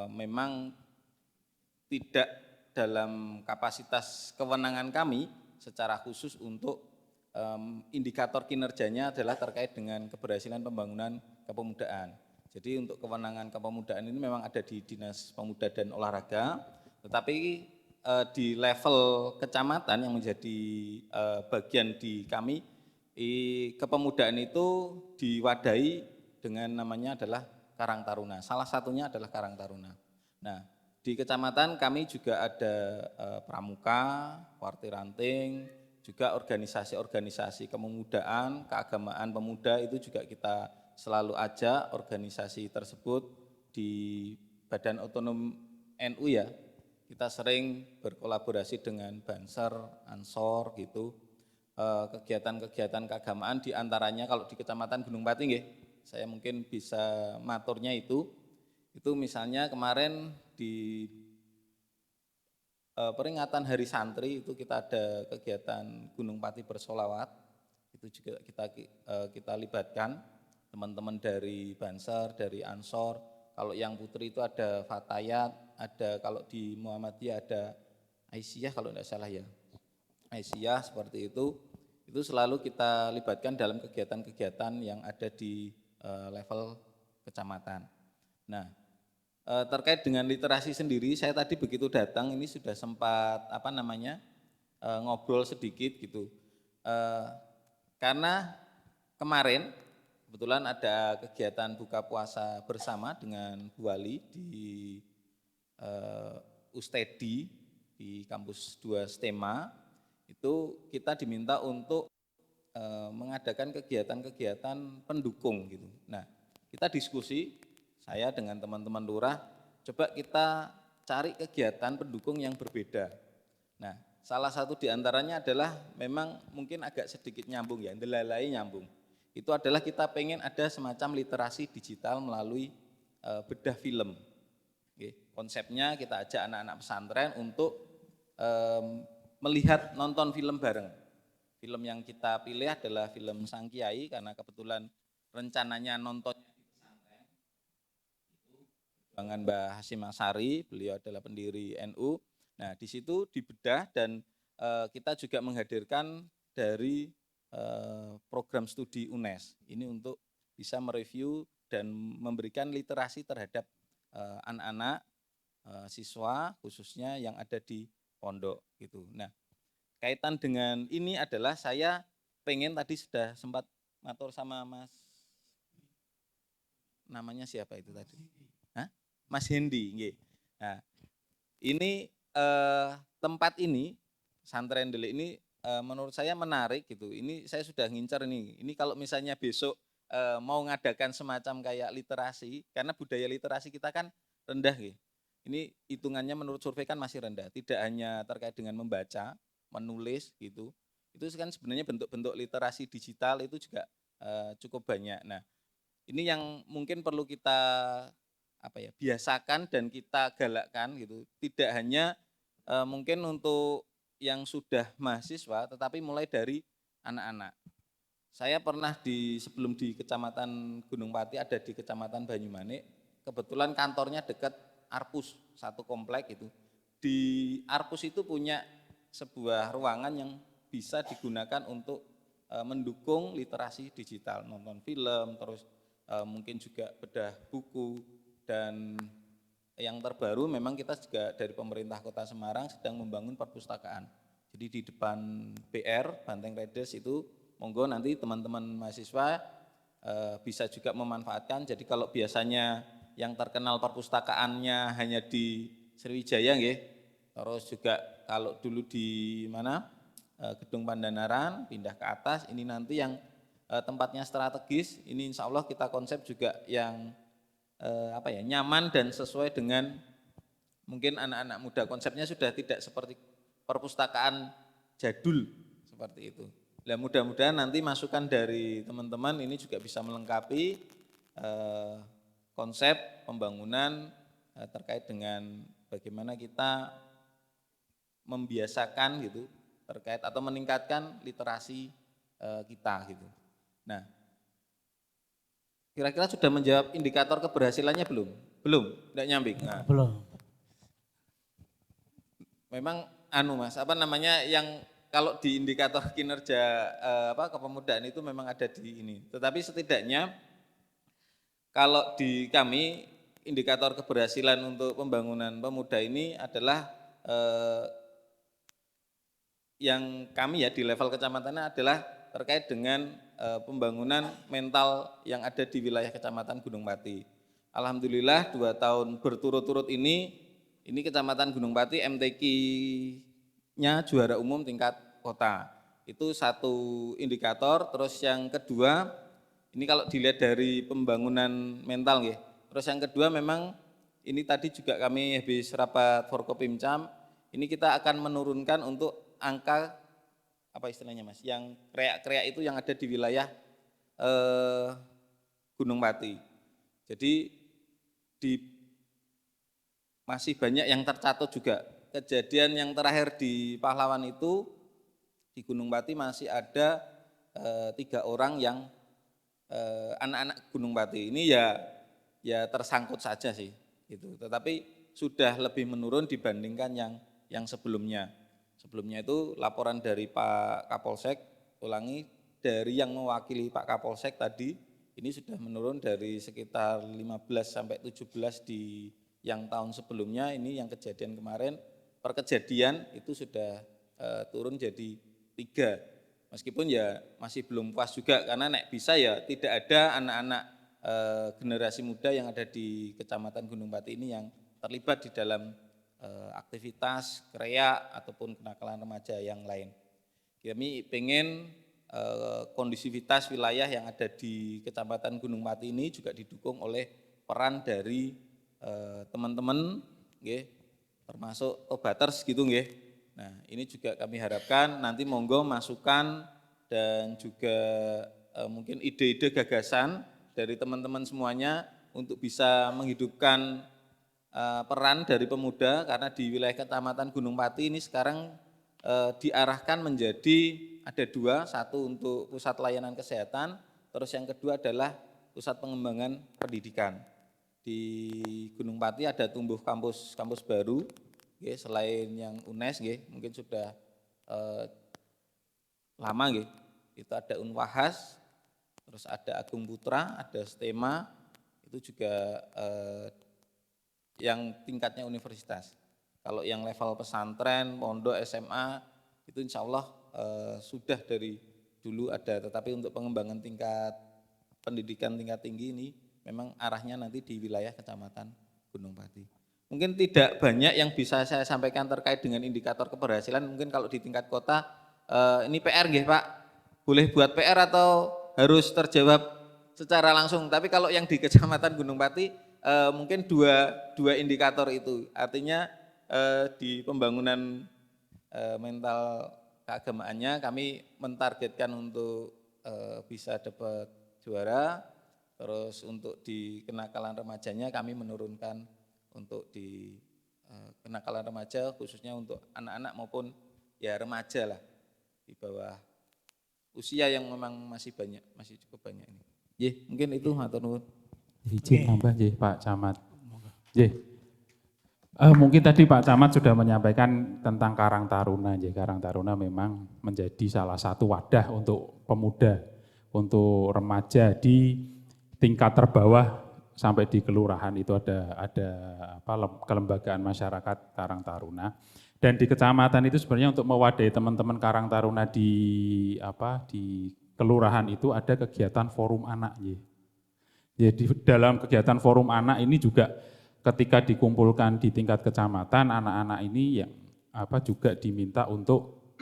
memang tidak dalam kapasitas kewenangan kami secara khusus untuk indikator kinerjanya adalah terkait dengan keberhasilan pembangunan kepemudaan. Jadi untuk kewenangan kepemudaan ini memang ada di Dinas Pemuda dan Olahraga, tetapi di level kecamatan yang menjadi bagian di kami, kepemudaan itu diwadahi dengan namanya adalah Karang Taruna. Salah satunya adalah Karang Taruna. Nah, di kecamatan kami juga ada pramuka, warti ranting, juga organisasi-organisasi kepemudaan, keagamaan pemuda itu juga kita selalu ajak organisasi tersebut di Badan Otonom NU ya. Kita sering berkolaborasi dengan Banser, Ansor gitu. Kegiatan-kegiatan keagamaan diantaranya kalau di Kecamatan Gunung Pati nggih, saya mungkin bisa maturnya itu misalnya kemarin di peringatan Hari Santri itu kita ada kegiatan Gunung Pati bersolawat, itu juga kita libatkan teman-teman dari Banser, dari Ansor. Kalau yang putri itu ada Fatayat, ada kalau di Muhammadiyah ada Aisyah kalau tidak salah ya, Aisyah seperti itu selalu kita libatkan dalam kegiatan-kegiatan yang ada di level kecamatan. Nah, terkait dengan literasi sendiri, saya tadi begitu datang ini sudah sempat ngobrol sedikit gitu, karena kemarin kebetulan ada kegiatan buka puasa bersama dengan Bu Wali di Ustedi di kampus 2 STEMA, itu kita diminta untuk mengadakan kegiatan-kegiatan pendukung gitu. Nah, kita diskusi, saya dengan teman-teman lurah, coba kita cari kegiatan pendukung yang berbeda. Nah, salah satu diantaranya adalah memang mungkin agak sedikit nyambung ya, ndelalai nyambung. Itu adalah kita pengen ada semacam literasi digital melalui bedah film. Oke, konsepnya kita ajak anak-anak pesantren untuk melihat nonton film bareng. Film yang kita pilih adalah film Sang Kiai karena kebetulan rencananya nontonnya di pesantren. Itu dengan Mbah Hasyim Asy'ari, beliau adalah pendiri NU. Nah, di situ dibedah dan kita juga menghadirkan dari program studi UNES ini untuk bisa mereview dan memberikan literasi terhadap anak-anak siswa khususnya yang ada di pondok gitu. Nah, kaitan dengan ini adalah saya pengen tadi sudah sempat matur sama Mas, namanya siapa itu tadi? Hah? Mas Hendi, nggih. Nah, ini tempat ini pesantren Delik ini menurut saya menarik gitu. Ini saya sudah ngincar ini. Ini kalau misalnya besok mau ngadakan semacam kayak literasi, karena budaya literasi kita kan rendah gitu. Ini hitungannya menurut survei kan masih rendah. Tidak hanya terkait dengan membaca, menulis gitu. Itu kan sebenarnya bentuk-bentuk literasi digital itu juga cukup banyak. Nah, ini yang mungkin perlu kita biasakan dan kita galakkan gitu. Tidak hanya mungkin untuk yang sudah mahasiswa, tetapi mulai dari anak-anak. Saya pernah sebelum di Kecamatan Gunung Pati ada di Kecamatan Banyumanik, kebetulan kantornya dekat Arpus, satu komplek itu. Di Arpus itu punya sebuah ruangan yang bisa digunakan untuk mendukung literasi digital, nonton film, terus mungkin juga bedah buku, dan yang terbaru memang kita juga dari pemerintah Kota Semarang sedang membangun perpustakaan. Jadi di depan BR, Banteng Redes itu, monggo nanti teman-teman mahasiswa bisa juga memanfaatkan. Jadi kalau biasanya yang terkenal perpustakaannya hanya di Sriwijaya nggih, terus juga kalau dulu di Gedung Pandanaran, pindah ke atas, ini nanti yang tempatnya strategis, ini insya Allah kita konsep juga yang nyaman dan sesuai dengan mungkin anak-anak muda. Konsepnya sudah tidak seperti perpustakaan jadul seperti itu. Nah, mudah-mudahan nanti masukan dari teman-teman ini juga bisa melengkapi konsep pembangunan terkait dengan bagaimana kita membiasakan gitu terkait atau meningkatkan literasi kita gitu. Nah, kira-kira sudah menjawab indikator keberhasilannya belum? Belum, tidak nyambing. Nah, Belum. memang Mas, apa namanya yang kalau di indikator kinerja kepemudaan itu memang ada di ini. Tetapi setidaknya kalau di kami indikator keberhasilan untuk pembangunan pemuda ini adalah yang kami ya di level kecamatannya adalah terkait dengan pembangunan mental yang ada di wilayah Kecamatan Gunung Pati. Alhamdulillah 2 tahun berturut-turut ini Kecamatan Gunung Pati MTQ-nya juara umum tingkat kota. Itu satu indikator. Terus yang kedua, ini kalau dilihat dari pembangunan mental ya. Terus yang kedua memang ini tadi juga kami habis rapat Forkopimcam, ini kita akan menurunkan untuk angka apa istilahnya Mas, yang kreak-kreak itu yang ada di wilayah Gunung Pati. Jadi masih banyak yang tercatat juga. Kejadian yang terakhir di Pahlawan itu di Gunung Pati masih ada 3 orang yang anak-anak Gunung Pati ini ya tersangkut saja sih gitu. Tetapi sudah lebih menurun dibandingkan yang sebelumnya. Sebelumnya itu laporan dari Pak Kapolsek, ulangi dari yang mewakili Pak Kapolsek tadi, ini sudah menurun dari sekitar 15 sampai 17 di yang tahun sebelumnya, ini yang kejadian kemarin, per kejadian itu sudah turun jadi 3. Meskipun ya masih belum puas juga, karena nek bisa ya tidak ada anak-anak generasi muda yang ada di Kecamatan Gunung Pati ini yang terlibat di dalam aktivitas kreak ataupun kenakalan remaja yang lain. Kami ingin kondisivitas wilayah yang ada di Kecamatan Gunung Pati ini juga didukung oleh peran dari teman-teman, termasuk Tobaters gitu nggih. Nah, ini juga kami harapkan nanti monggo masukan dan juga mungkin ide-ide gagasan dari teman-teman semuanya untuk bisa menghidupkan peran dari pemuda, karena di wilayah Kecamatan Gunung Pati ini sekarang diarahkan menjadi ada 2, satu untuk pusat layanan kesehatan, terus yang kedua adalah pusat pengembangan pendidikan. Di Gunung Pati ada tumbuh kampus baru, selain yang UNES, mungkin sudah lama, itu ada Unwahas, terus ada Agung Putra, ada STEMA, itu juga yang tingkatnya universitas. Kalau yang level pesantren, pondok, SMA, itu insya Allah sudah dari dulu ada, tetapi untuk pengembangan tingkat pendidikan tingkat tinggi ini memang arahnya nanti di wilayah Kecamatan Gunung Pati. Mungkin tidak banyak yang bisa saya sampaikan terkait dengan indikator keberhasilan, mungkin kalau di tingkat kota ini PR nggih Pak, boleh buat PR atau harus terjawab secara langsung, tapi kalau yang di Kecamatan Gunung Pati mungkin dua indikator itu, artinya di pembangunan mental keagamaannya kami mentargetkan untuk bisa dapat juara, terus untuk di kenakalan remajanya kami menurunkan untuk di kenakalan remaja khususnya untuk anak-anak maupun ya remaja lah di bawah usia yang memang masih cukup banyak ini. Mungkin itu matur nuwun. Izin nambah Pak Camat. Mungkin tadi Pak Camat sudah menyampaikan tentang Karang Taruna. Karang Taruna memang menjadi salah satu wadah untuk pemuda, untuk remaja di tingkat terbawah sampai di kelurahan itu ada kelembagaan masyarakat Karang Taruna. Dan di kecamatan itu sebenarnya untuk mewadahi teman-teman Karang Taruna di kelurahan itu ada kegiatan forum anak. Jadi dalam kegiatan forum anak ini juga ketika dikumpulkan di tingkat kecamatan, anak-anak ini yang juga diminta untuk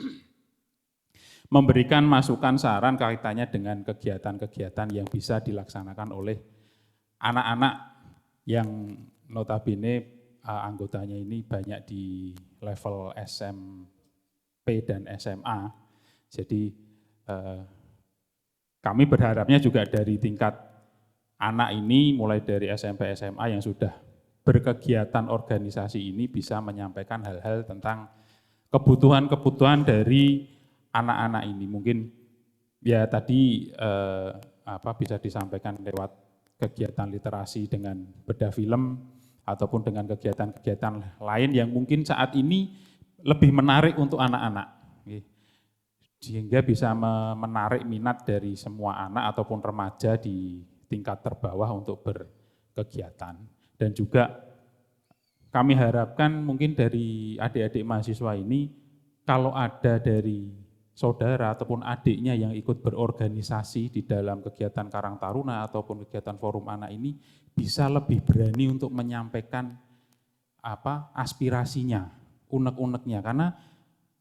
memberikan masukan saran kaitannya dengan kegiatan-kegiatan yang bisa dilaksanakan oleh anak-anak yang notabene anggotanya ini banyak di level SMP dan SMA. Jadi kami berharapnya juga dari tingkat anak ini mulai dari SMP SMA yang sudah berkegiatan organisasi ini bisa menyampaikan hal-hal tentang kebutuhan-kebutuhan dari anak-anak ini. Mungkin ya tadi bisa disampaikan lewat kegiatan literasi dengan bedah film ataupun dengan kegiatan-kegiatan lain yang mungkin saat ini lebih menarik untuk anak-anak. Sehingga bisa menarik minat dari semua anak ataupun remaja di tingkat terbawah untuk berkegiatan. Dan juga kami harapkan mungkin dari adik-adik mahasiswa ini, kalau ada dari saudara ataupun adiknya yang ikut berorganisasi di dalam kegiatan Karang Taruna ataupun kegiatan Forum Anak ini, bisa lebih berani untuk menyampaikan aspirasinya, unek-uneknya. Karena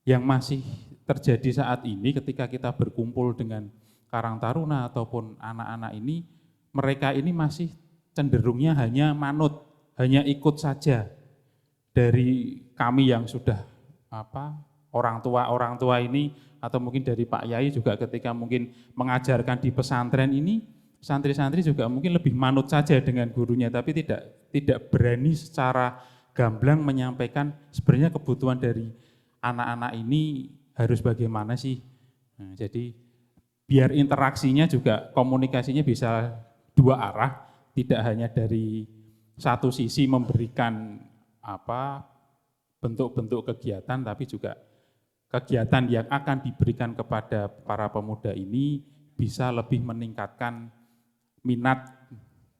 yang masih terjadi saat ini ketika kita berkumpul dengan Karang Taruna ataupun anak-anak ini, mereka ini masih cenderungnya hanya manut, hanya ikut saja. Dari kami yang sudah orang tua ini, atau mungkin dari Pak Yai juga ketika mungkin mengajarkan di pesantren ini, santri-santri juga mungkin lebih manut saja dengan gurunya, tapi tidak berani secara gamblang menyampaikan sebenarnya kebutuhan dari anak-anak ini harus bagaimana sih. Nah, jadi biar interaksinya juga, komunikasinya bisa dua arah, tidak hanya dari satu sisi memberikan bentuk-bentuk kegiatan, tapi juga kegiatan yang akan diberikan kepada para pemuda ini bisa lebih meningkatkan minat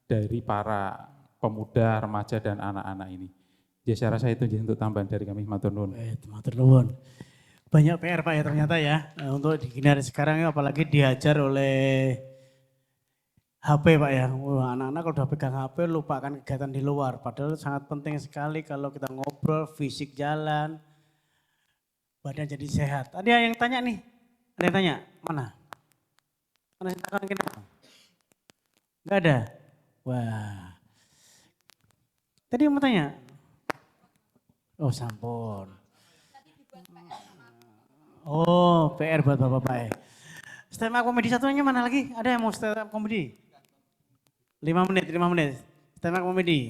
dari para pemuda, remaja, dan anak-anak ini. Ya, saya rasa itu untuk tambahan dari kami. Matur nuwun. Matur nuwun. Banyak PR Pak ya ternyata ya, untuk di generasi sekarang apalagi diajar oleh HP Pak ya. Wah, anak-anak kalau udah pegang HP lupakan kegiatan di luar. Padahal sangat penting sekali kalau kita ngobrol, fisik jalan, badan jadi sehat. Ada yang tanya nih? Ada yang tanya? Mana? Mana silakan kita? Enggak ada? Wah. Tadi yang mau tanya? Oh sampun. Oh PR buat bapak-bapak ya. Stand up komedi satunya mana lagi? Ada yang mau stand up komedi? 5 menit. Stand up komedi.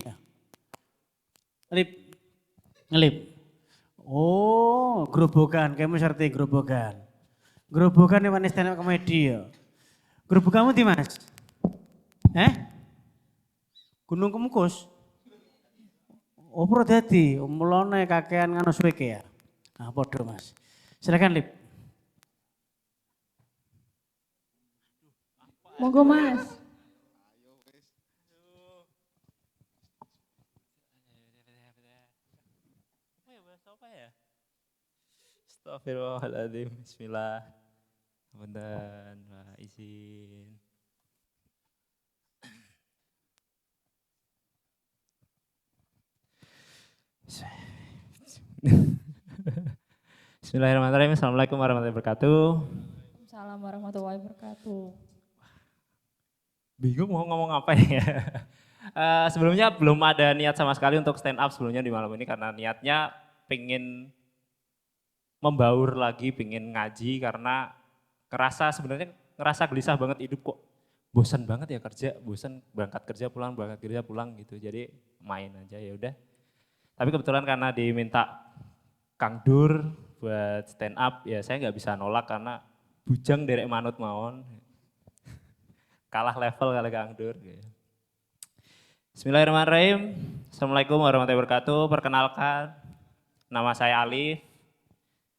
Ngelip. Oh, gerobokan, kamu serti gerobokan. Gerobokan yang mana stand up komedi ya. Gerobok kamu di Mas? Gunung Kemukus? Oh, Purwodadi, mulane kakean nganu suweke ya. Nah, podo Mas. Silakan Lip. Monggo Mas. Astagfirullahaladzim, bismillah. Punten, izin. Bismillahirrahmanirrahim. Assalamualaikum warahmatullahi wabarakatuh. Assalamualaikum warahmatullahi wabarakatuh. Bingung mau ngomong apa ya. Sebelumnya belum ada niat sama sekali untuk stand up sebelumnya di malam ini karena niatnya pengen membaur lagi, pengen ngaji karena ngerasa gelisah banget hidup kok. Bosan banget ya kerja, bosan berangkat kerja pulang gitu. Jadi main aja ya udah. Tapi kebetulan karena diminta Kang Dur buat stand up, ya saya nggak bisa nolak karena bujang derek manut mawon. Kalah level kali Kang Dur. Bismillahirrahmanirrahim. Assalamualaikum warahmatullahi wabarakatuh. Perkenalkan, nama saya Alif.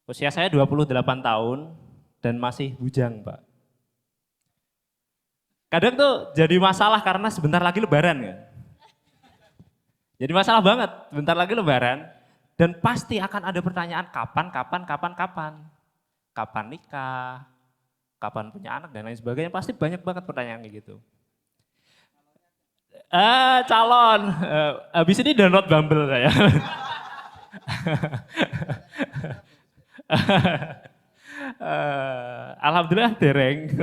Usia saya 28 tahun dan masih bujang, Pak. Kadang tuh jadi masalah karena sebentar lagi lebaran kan. Jadi masalah banget, sebentar lagi lebaran. Dan pasti akan ada pertanyaan kapan. Kapan nikah, kapan punya anak dan lain sebagainya. Pasti banyak banget pertanyaan kayak gitu. Calon, habis ini download Bumble saya. Alhamdulillah dereng.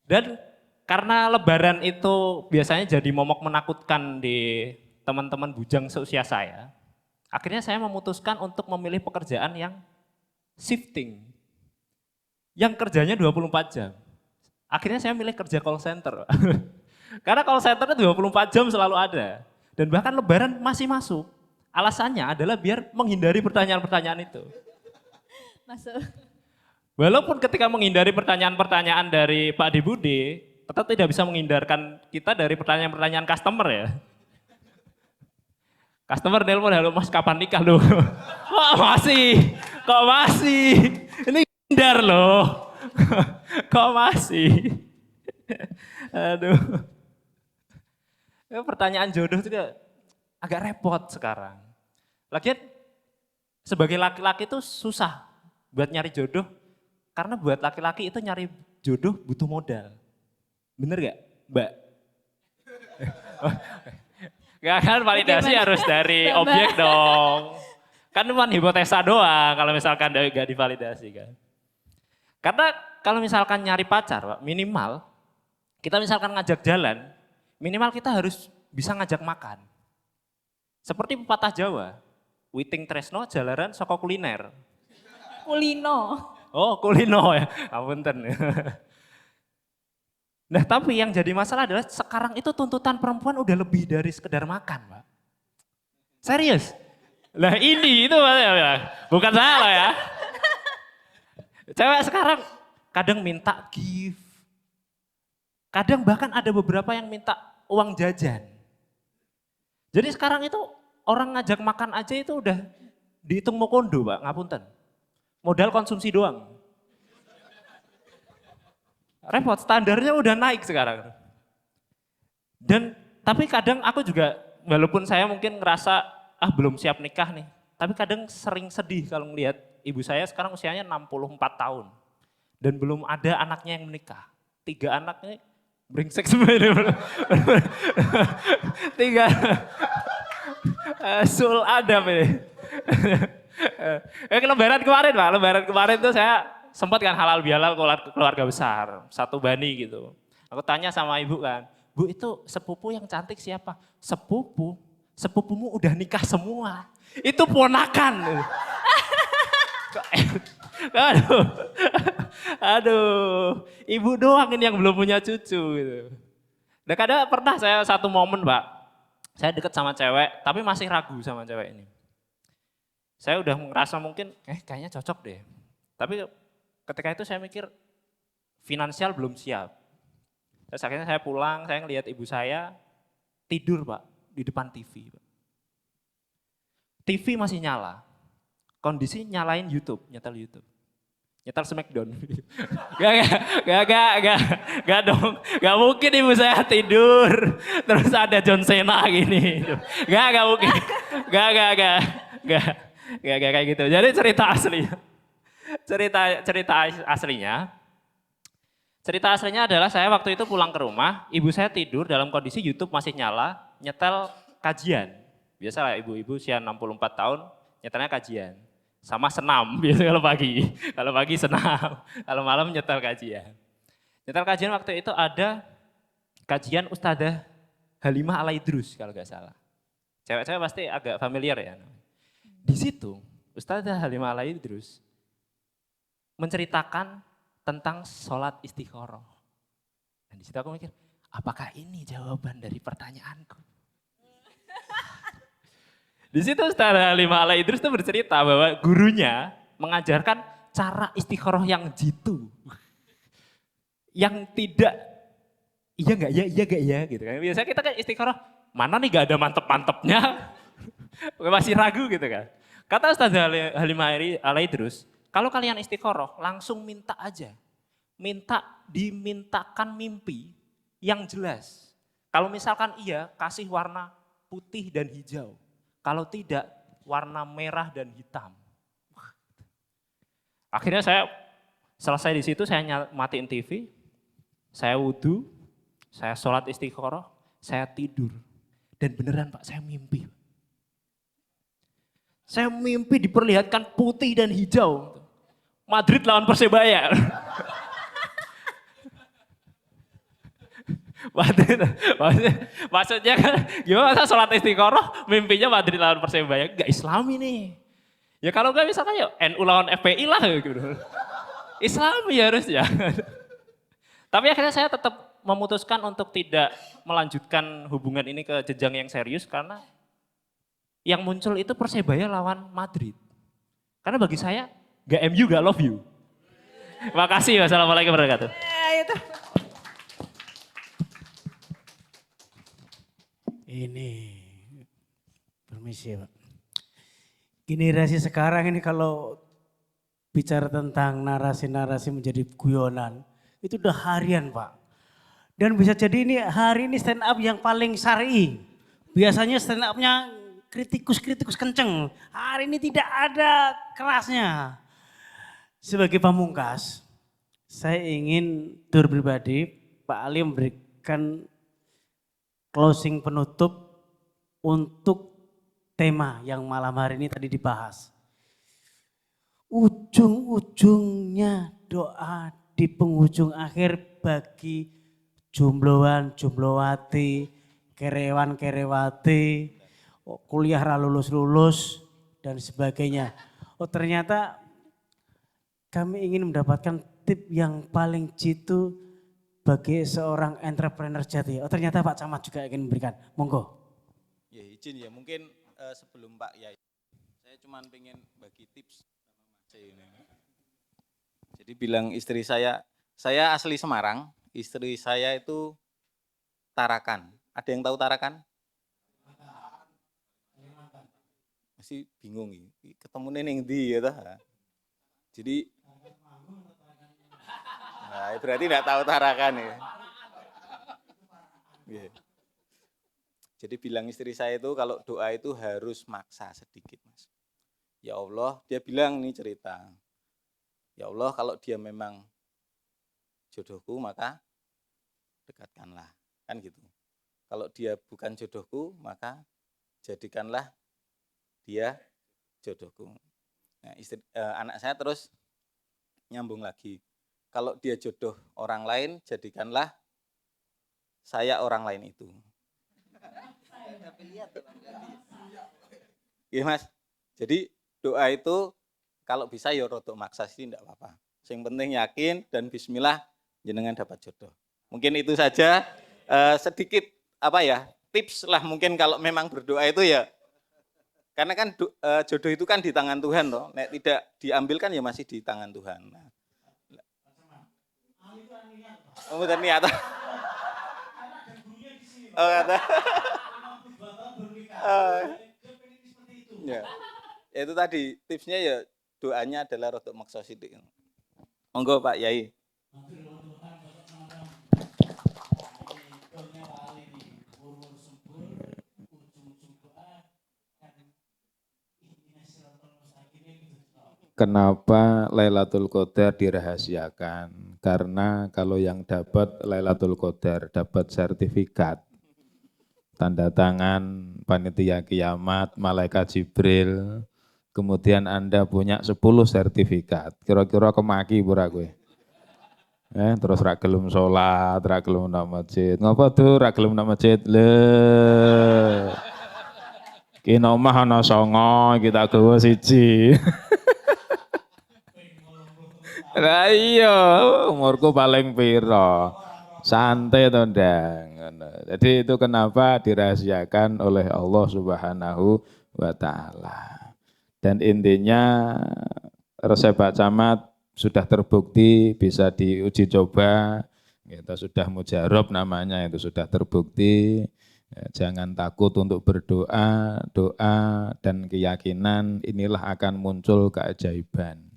Dan karena lebaran itu biasanya jadi momok menakutkan di teman-teman bujang seusia saya, akhirnya saya memutuskan untuk memilih pekerjaan yang shifting, yang kerjanya 24 jam. Akhirnya saya milih kerja call center. Karena call center itu 24 jam selalu ada. Dan bahkan lebaran masih masuk. Alasannya adalah biar menghindari pertanyaan-pertanyaan itu. Masuk. Walaupun ketika menghindari pertanyaan-pertanyaan dari Pak Dibude, tetap tidak bisa menghindarkan kita dari pertanyaan-pertanyaan customer ya. Customer nelpon, halo mas kapan nikah lu? Kok masih? Kok masih? Ini hindar loh. Kok masih? Aduh. Ya, pertanyaan jodoh itu agak repot sekarang. Lagian sebagai laki-laki itu susah buat nyari jodoh. Karena buat laki-laki itu nyari jodoh butuh modal. Bener gak Mbak? Gak kan validasi harus dari objek dong. Kan cuma hipotesa doang kalau misalkan gak divalidasi kan. Karena kalau misalkan nyari pacar Pak, minimal kita misalkan ngajak jalan, minimal kita harus bisa ngajak makan. Seperti pepatah Jawa, witing tresno jalaran saka kuliner. Kulino. Oh kulino ya, apunten. Nah tapi yang jadi masalah adalah sekarang itu tuntutan perempuan udah lebih dari sekedar makan Pak. Serius? Lah ini itu bukan salah ya. Cewek sekarang kadang minta gift. Kadang bahkan ada beberapa yang minta uang jajan. Jadi sekarang itu orang ngajak makan aja itu udah dihitung mokondo Pak, ngapunten. Modal konsumsi doang. Repot, standarnya udah naik sekarang. Dan tapi kadang aku juga, walaupun saya mungkin ngerasa, belum siap nikah nih. Tapi kadang sering sedih kalau ngelihat ibu saya sekarang usianya 64 tahun. Dan belum ada anaknya yang menikah. 3 anaknya brengsek sebenarnya. 3 sul Adam ini. Lebaran kemarin Pak, lebaran kemarin tuh saya sempat kan halal bihalal keluarga besar, satu bani gitu. Aku tanya sama ibu kan, Bu itu sepupu yang cantik siapa? Sepupu? Sepupumu udah nikah semua. Itu ponakan. Aduh, aduh, ibu doang ini yang belum punya cucu gitu. Dan kadang pernah saya satu momen Pak, saya deket sama cewek, tapi masih ragu sama cewek ini. Saya udah ngerasa mungkin, kayaknya cocok deh. Tapi ketika itu saya mikir, finansial belum siap. Terus akhirnya saya pulang, saya ngelihat ibu saya tidur Pak, di depan TV. Pak. TV masih nyala, kondisi nyalain YouTube, nyetel YouTube. Nyetel Smackdown. Gak dong, gak mungkin ibu saya tidur, terus ada John Cena gini. Gak mungkin, gak kayak gitu. Jadi cerita aslinya. Cerita aslinya adalah saya waktu itu pulang ke rumah, ibu saya tidur dalam kondisi YouTube masih nyala, nyetel kajian. Biasalah ibu-ibu usia 64 tahun nyetelnya kajian. Sama senam biasanya kalau pagi. Kalau pagi senam, kalau malam nyetel kajian. Nyetel kajian waktu itu ada kajian Ustadzah Halimah Alaidrus kalau nggak salah. Cewek-cewek pasti agak familiar ya. Di situ Ustadzah Halimah Alaidrus menceritakan tentang sholat istikharah. Dan di situ aku mikir, apakah ini jawaban dari pertanyaanku? Di situ Ustadzah Halimah Alaidrus itu bercerita bahwa gurunya mengajarkan cara istikharah yang jitu. Yang tidak, iya enggak ya gitu kan. Biasanya kita kan istikharah, mana nih gak ada mantep-mantepnya. Masih ragu gitu kan. Kata Ustadzah Halimah Alaidrus, kalau kalian istikharah langsung minta aja. Dimintakan mimpi yang jelas. Kalau misalkan iya, kasih warna putih dan hijau. Kalau tidak, warna merah dan hitam. Akhirnya saya selesai di situ, saya matiin TV, saya wudhu, saya sholat istikharah, saya tidur. Dan beneran Pak, saya mimpi. Saya mimpi diperlihatkan putih dan hijau. Madrid lawan Persebaya. Maksudnya kan gimana sholat istikharah mimpinya Madrid lawan Persebaya, gak Islami nih. Ya kalau gak misalkan ya NU lawan FPI lah gitu. Islami harusnya. Tapi akhirnya saya tetap memutuskan untuk tidak melanjutkan hubungan ini ke jenjang yang serius karena yang muncul itu Persebaya lawan Madrid. Karena bagi saya gak MU gak love you. Makasih, wassalamualaikum warahmatullahi wabarakatuh. Ini, permisi Pak. Generasi sekarang ini kalau bicara tentang narasi-narasi menjadi guyonan, itu udah harian Pak. Dan bisa jadi ini hari ini stand up yang paling syar'i. Biasanya stand upnya kritikus kenceng. Hari ini tidak ada kerasnya. Sebagai pamungkas, saya ingin tur pribadi Pak Ali memberikan closing penutup untuk tema yang malam hari ini tadi dibahas. Ujung-ujungnya doa di penghujung akhir bagi jombloan, jomblowati, kerewan-kerewati, kuliah lulus-lulus dan sebagainya. Oh ternyata kami ingin mendapatkan tip yang paling jitu bagi seorang entrepreneur jati. Oh ternyata Pak Camat juga ingin memberikan. Monggo. Ya izin ya, mungkin sebelum Pak Yai, saya cuma pengen bagi tips. Jadi bilang istri saya asli Semarang, istri saya itu Tarakan. Ada yang tahu Tarakan? Masih bingung ini, ketemu ning ndi ya tah. Jadi nah, berarti enggak tahu Tarakan ya. Yeah. Jadi bilang istri saya itu kalau doa itu harus maksa sedikit Mas. Ya Allah, dia bilang nih cerita. Ya Allah kalau dia memang jodohku maka dekatkanlah. Kan gitu. Kalau dia bukan jodohku maka jadikanlah dia jodohku. Nah, anak saya terus nyambung lagi. Kalau dia jodoh orang lain, jadikanlah saya orang lain itu. Iya Mas, jadi doa itu kalau bisa ya rodok maksa sih enggak apa-apa. Yang penting yakin dan bismillah jenengan dapat jodoh. Mungkin itu saja sedikit tips lah mungkin kalau memang berdoa itu ya. Karena kan jodoh itu kan di tangan Tuhan toh. Nek tidak diambil kan ya masih di tangan Tuhan. Nah. Oh, niat. Oh, kata. Ya. Itu tadi tipsnya ya doanya adalah rodok maksa sidik. Monggo Pak Yai. Kenapa Lailatul Qadar dirahasiakan? Karena kalau yang dapat Lailatul Qadar dapat sertifikat, tanda tangan panitia kiamat, malaikat Jibril, kemudian Anda punya 10 sertifikat. Kira-kira kemaki pura gue. Terus ra gelem salat, ra gelem nang masjid. Ngapa tuh ra gelem nang masjid? Le. Ki omah ana 9, kita gawa 1. Lah iya, umurku paling piro. Santai to ndang. Jadi itu kenapa dirahasiakan oleh Allah Subhanahu wa taala. Dan intinya resep Pak Camat sudah terbukti bisa diuji coba. Kita sudah mujarab namanya itu sudah terbukti. Jangan takut untuk berdoa, doa dan keyakinan inilah akan muncul keajaiban.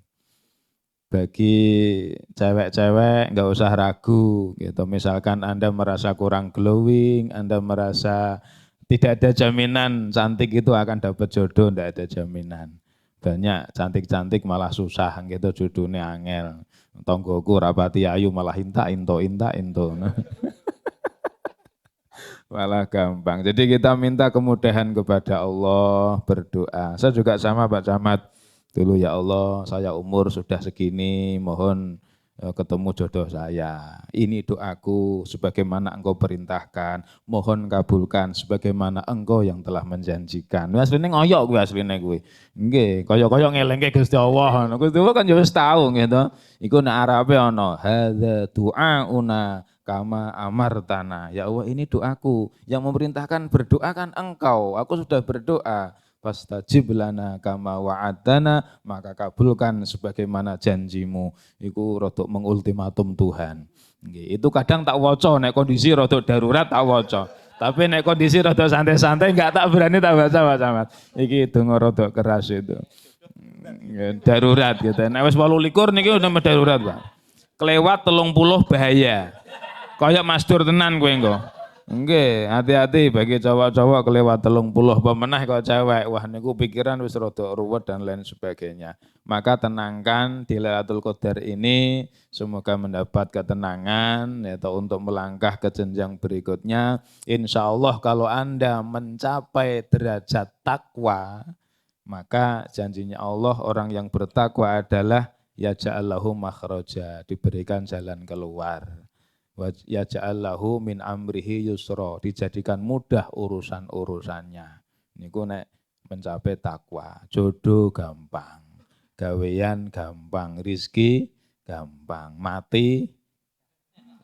Bagi cewek-cewek nggak usah ragu gitu. Misalkan Anda merasa kurang glowing, Anda merasa tidak ada jaminan cantik itu akan dapat jodoh, tidak ada jaminan. Banyak cantik-cantik malah susah gitu jodohnya angel. Tonggoku rapati ayu malah inta into. Malah gampang. Jadi kita minta kemudahan kepada Allah, berdoa. Saya juga sama Pak Camat. Dulu ya Allah, saya umur sudah segini, mohon ketemu jodoh saya. Ini doaku sebagaimana engkau perintahkan, mohon kabulkan sebagaimana engkau yang telah menjanjikan. Asline ngoyok kuwi asline kuwi. Nggih, kaya-kaya ngelingke Gusti Allah. Gusti Allah kan ya wis tau gitu. Iku nek Arabe ana hadza du'auna kama amartana. Ya Allah, ini doaku. Yang memerintahkan berdoa kan engkau. Aku sudah berdoa. Fastajib lana kama wa'adana, maka kabulkan sebagaimana janjimu. Iku rodok mengultimatum Tuhan. Itu kadang tak waca, nek kondisi rodok darurat tak waca. Tapi nek kondisi rodok santai-santai enggak tak berani tak baca Mas. Iki donga rodok keras itu. Darurat gitu. Nek wis 28 niki udah darurat, Pak. Kelewat 30 bahaya. Kayak Mas Dur tenan kowe engko. Nggih, hati-hati bagi cowok-cowok kelewat 30 pemenah kok cewek. Wah niku pikiran wis rada ruwet dan lain sebagainya. Maka tenangkan di Lailatul Qadar ini, semoga mendapat ketenangan yaitu untuk melangkah ke jenjang berikutnya. Insya Allah kalau Anda mencapai derajat takwa, maka janjinya Allah orang yang bertakwa adalah yaja'allahu makhraja, diberikan jalan keluar. Yaja'allahu min amrihi yusra, dijadikan mudah urusan-urusannya. Niku nek mencapai takwa, jodoh gampang, gawean gampang, rizki gampang, mati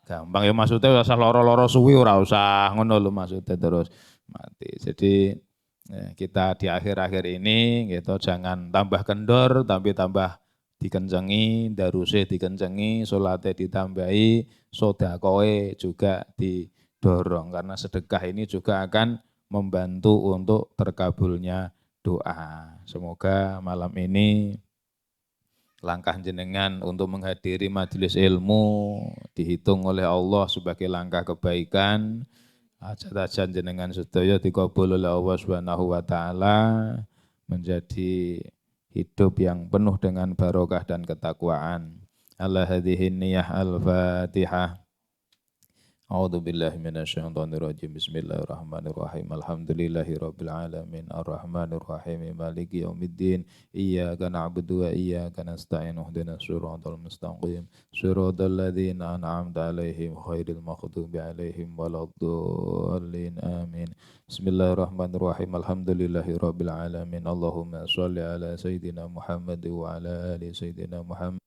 gampang. Ya maksudnya usah loro-loro suwi, ora usah ngono lho maksudnya terus mati. Jadi kita di akhir-akhir ini gitu jangan tambah kendor tapi tambah dikencengi, daruse dikencengi, sholatnya ditambahi, sodakoe juga didorong. Karena sedekah ini juga akan membantu untuk terkabulnya doa. Semoga malam ini langkah jenengan untuk menghadiri majelis ilmu dihitung oleh Allah sebagai langkah kebaikan. Hajat-hajat jenengan sedaya dikabul oleh Allah Subhanahu wa taala menjadi hidup yang penuh dengan barokah dan ketakwaan. Ala hadhihi niyah al-Fatihah. A'udzu billahi minasyaitonir rajim. Bismillahirrahmanirrahim. Alhamdulillahirabbil alamin. Arrahmanir rahim. Maliki yaumiddin. Iyyaka na'budu wa iyyaka nasta'in. Ihdinas shiratal mustaqim. Shiratal ladzina an'amta 'alaihim ghairil maghdubi 'alaihim waladdallin. Amin. Bismillahirrahmanirrahim. Alhamdulillahirabbil alamin. Allahumma shalli ala sayidina Muhammad wa ala ali sayidina Muhammad.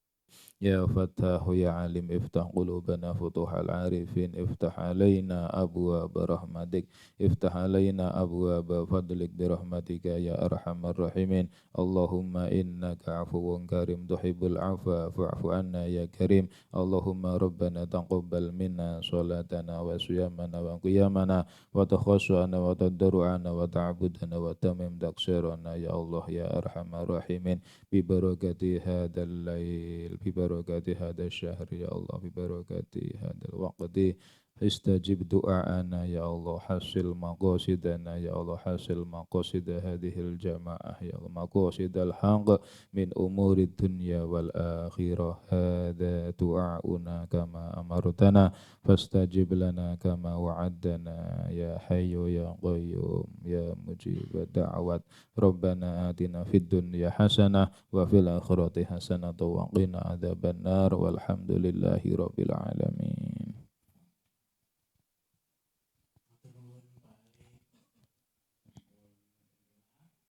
Ya Fattahu ya Alim iftah qulubana futuhal arifin iftah alaina abwaab rahmatik iftah alaina abwaab fadlik birahmatika ya arhamar rahimin. Allahumma innaka afuwun karim tuhibbul afwa fa'fu anna ya karim. Allahumma rabbana taqabbal minna salatana wa siyamana wa qiyamana wa takhassuana wa tadarruana wa ta'budana wa tamim taqsirana ya Allah ya arhamar rahimin. Bi barakati hadzal lail barakati hadzal syahr ya Allah, bi barakati hadzal waqti istajib du'aana ya Allah, hasil maqasidana ya Allah, hasil maqasid hadhil jamaah ya Allah, maqasidal haqq min umuri dunya wal akhirah. Hadza du'auna kama amartana fastajib lana kama wa'adtana ya hayyu ya qayyum ya mujib da'wat. Rabbana atina fid dunya hasanah wa fil akhirati hasanah wa qina adzabannar walhamdulillahi rabbil alamin.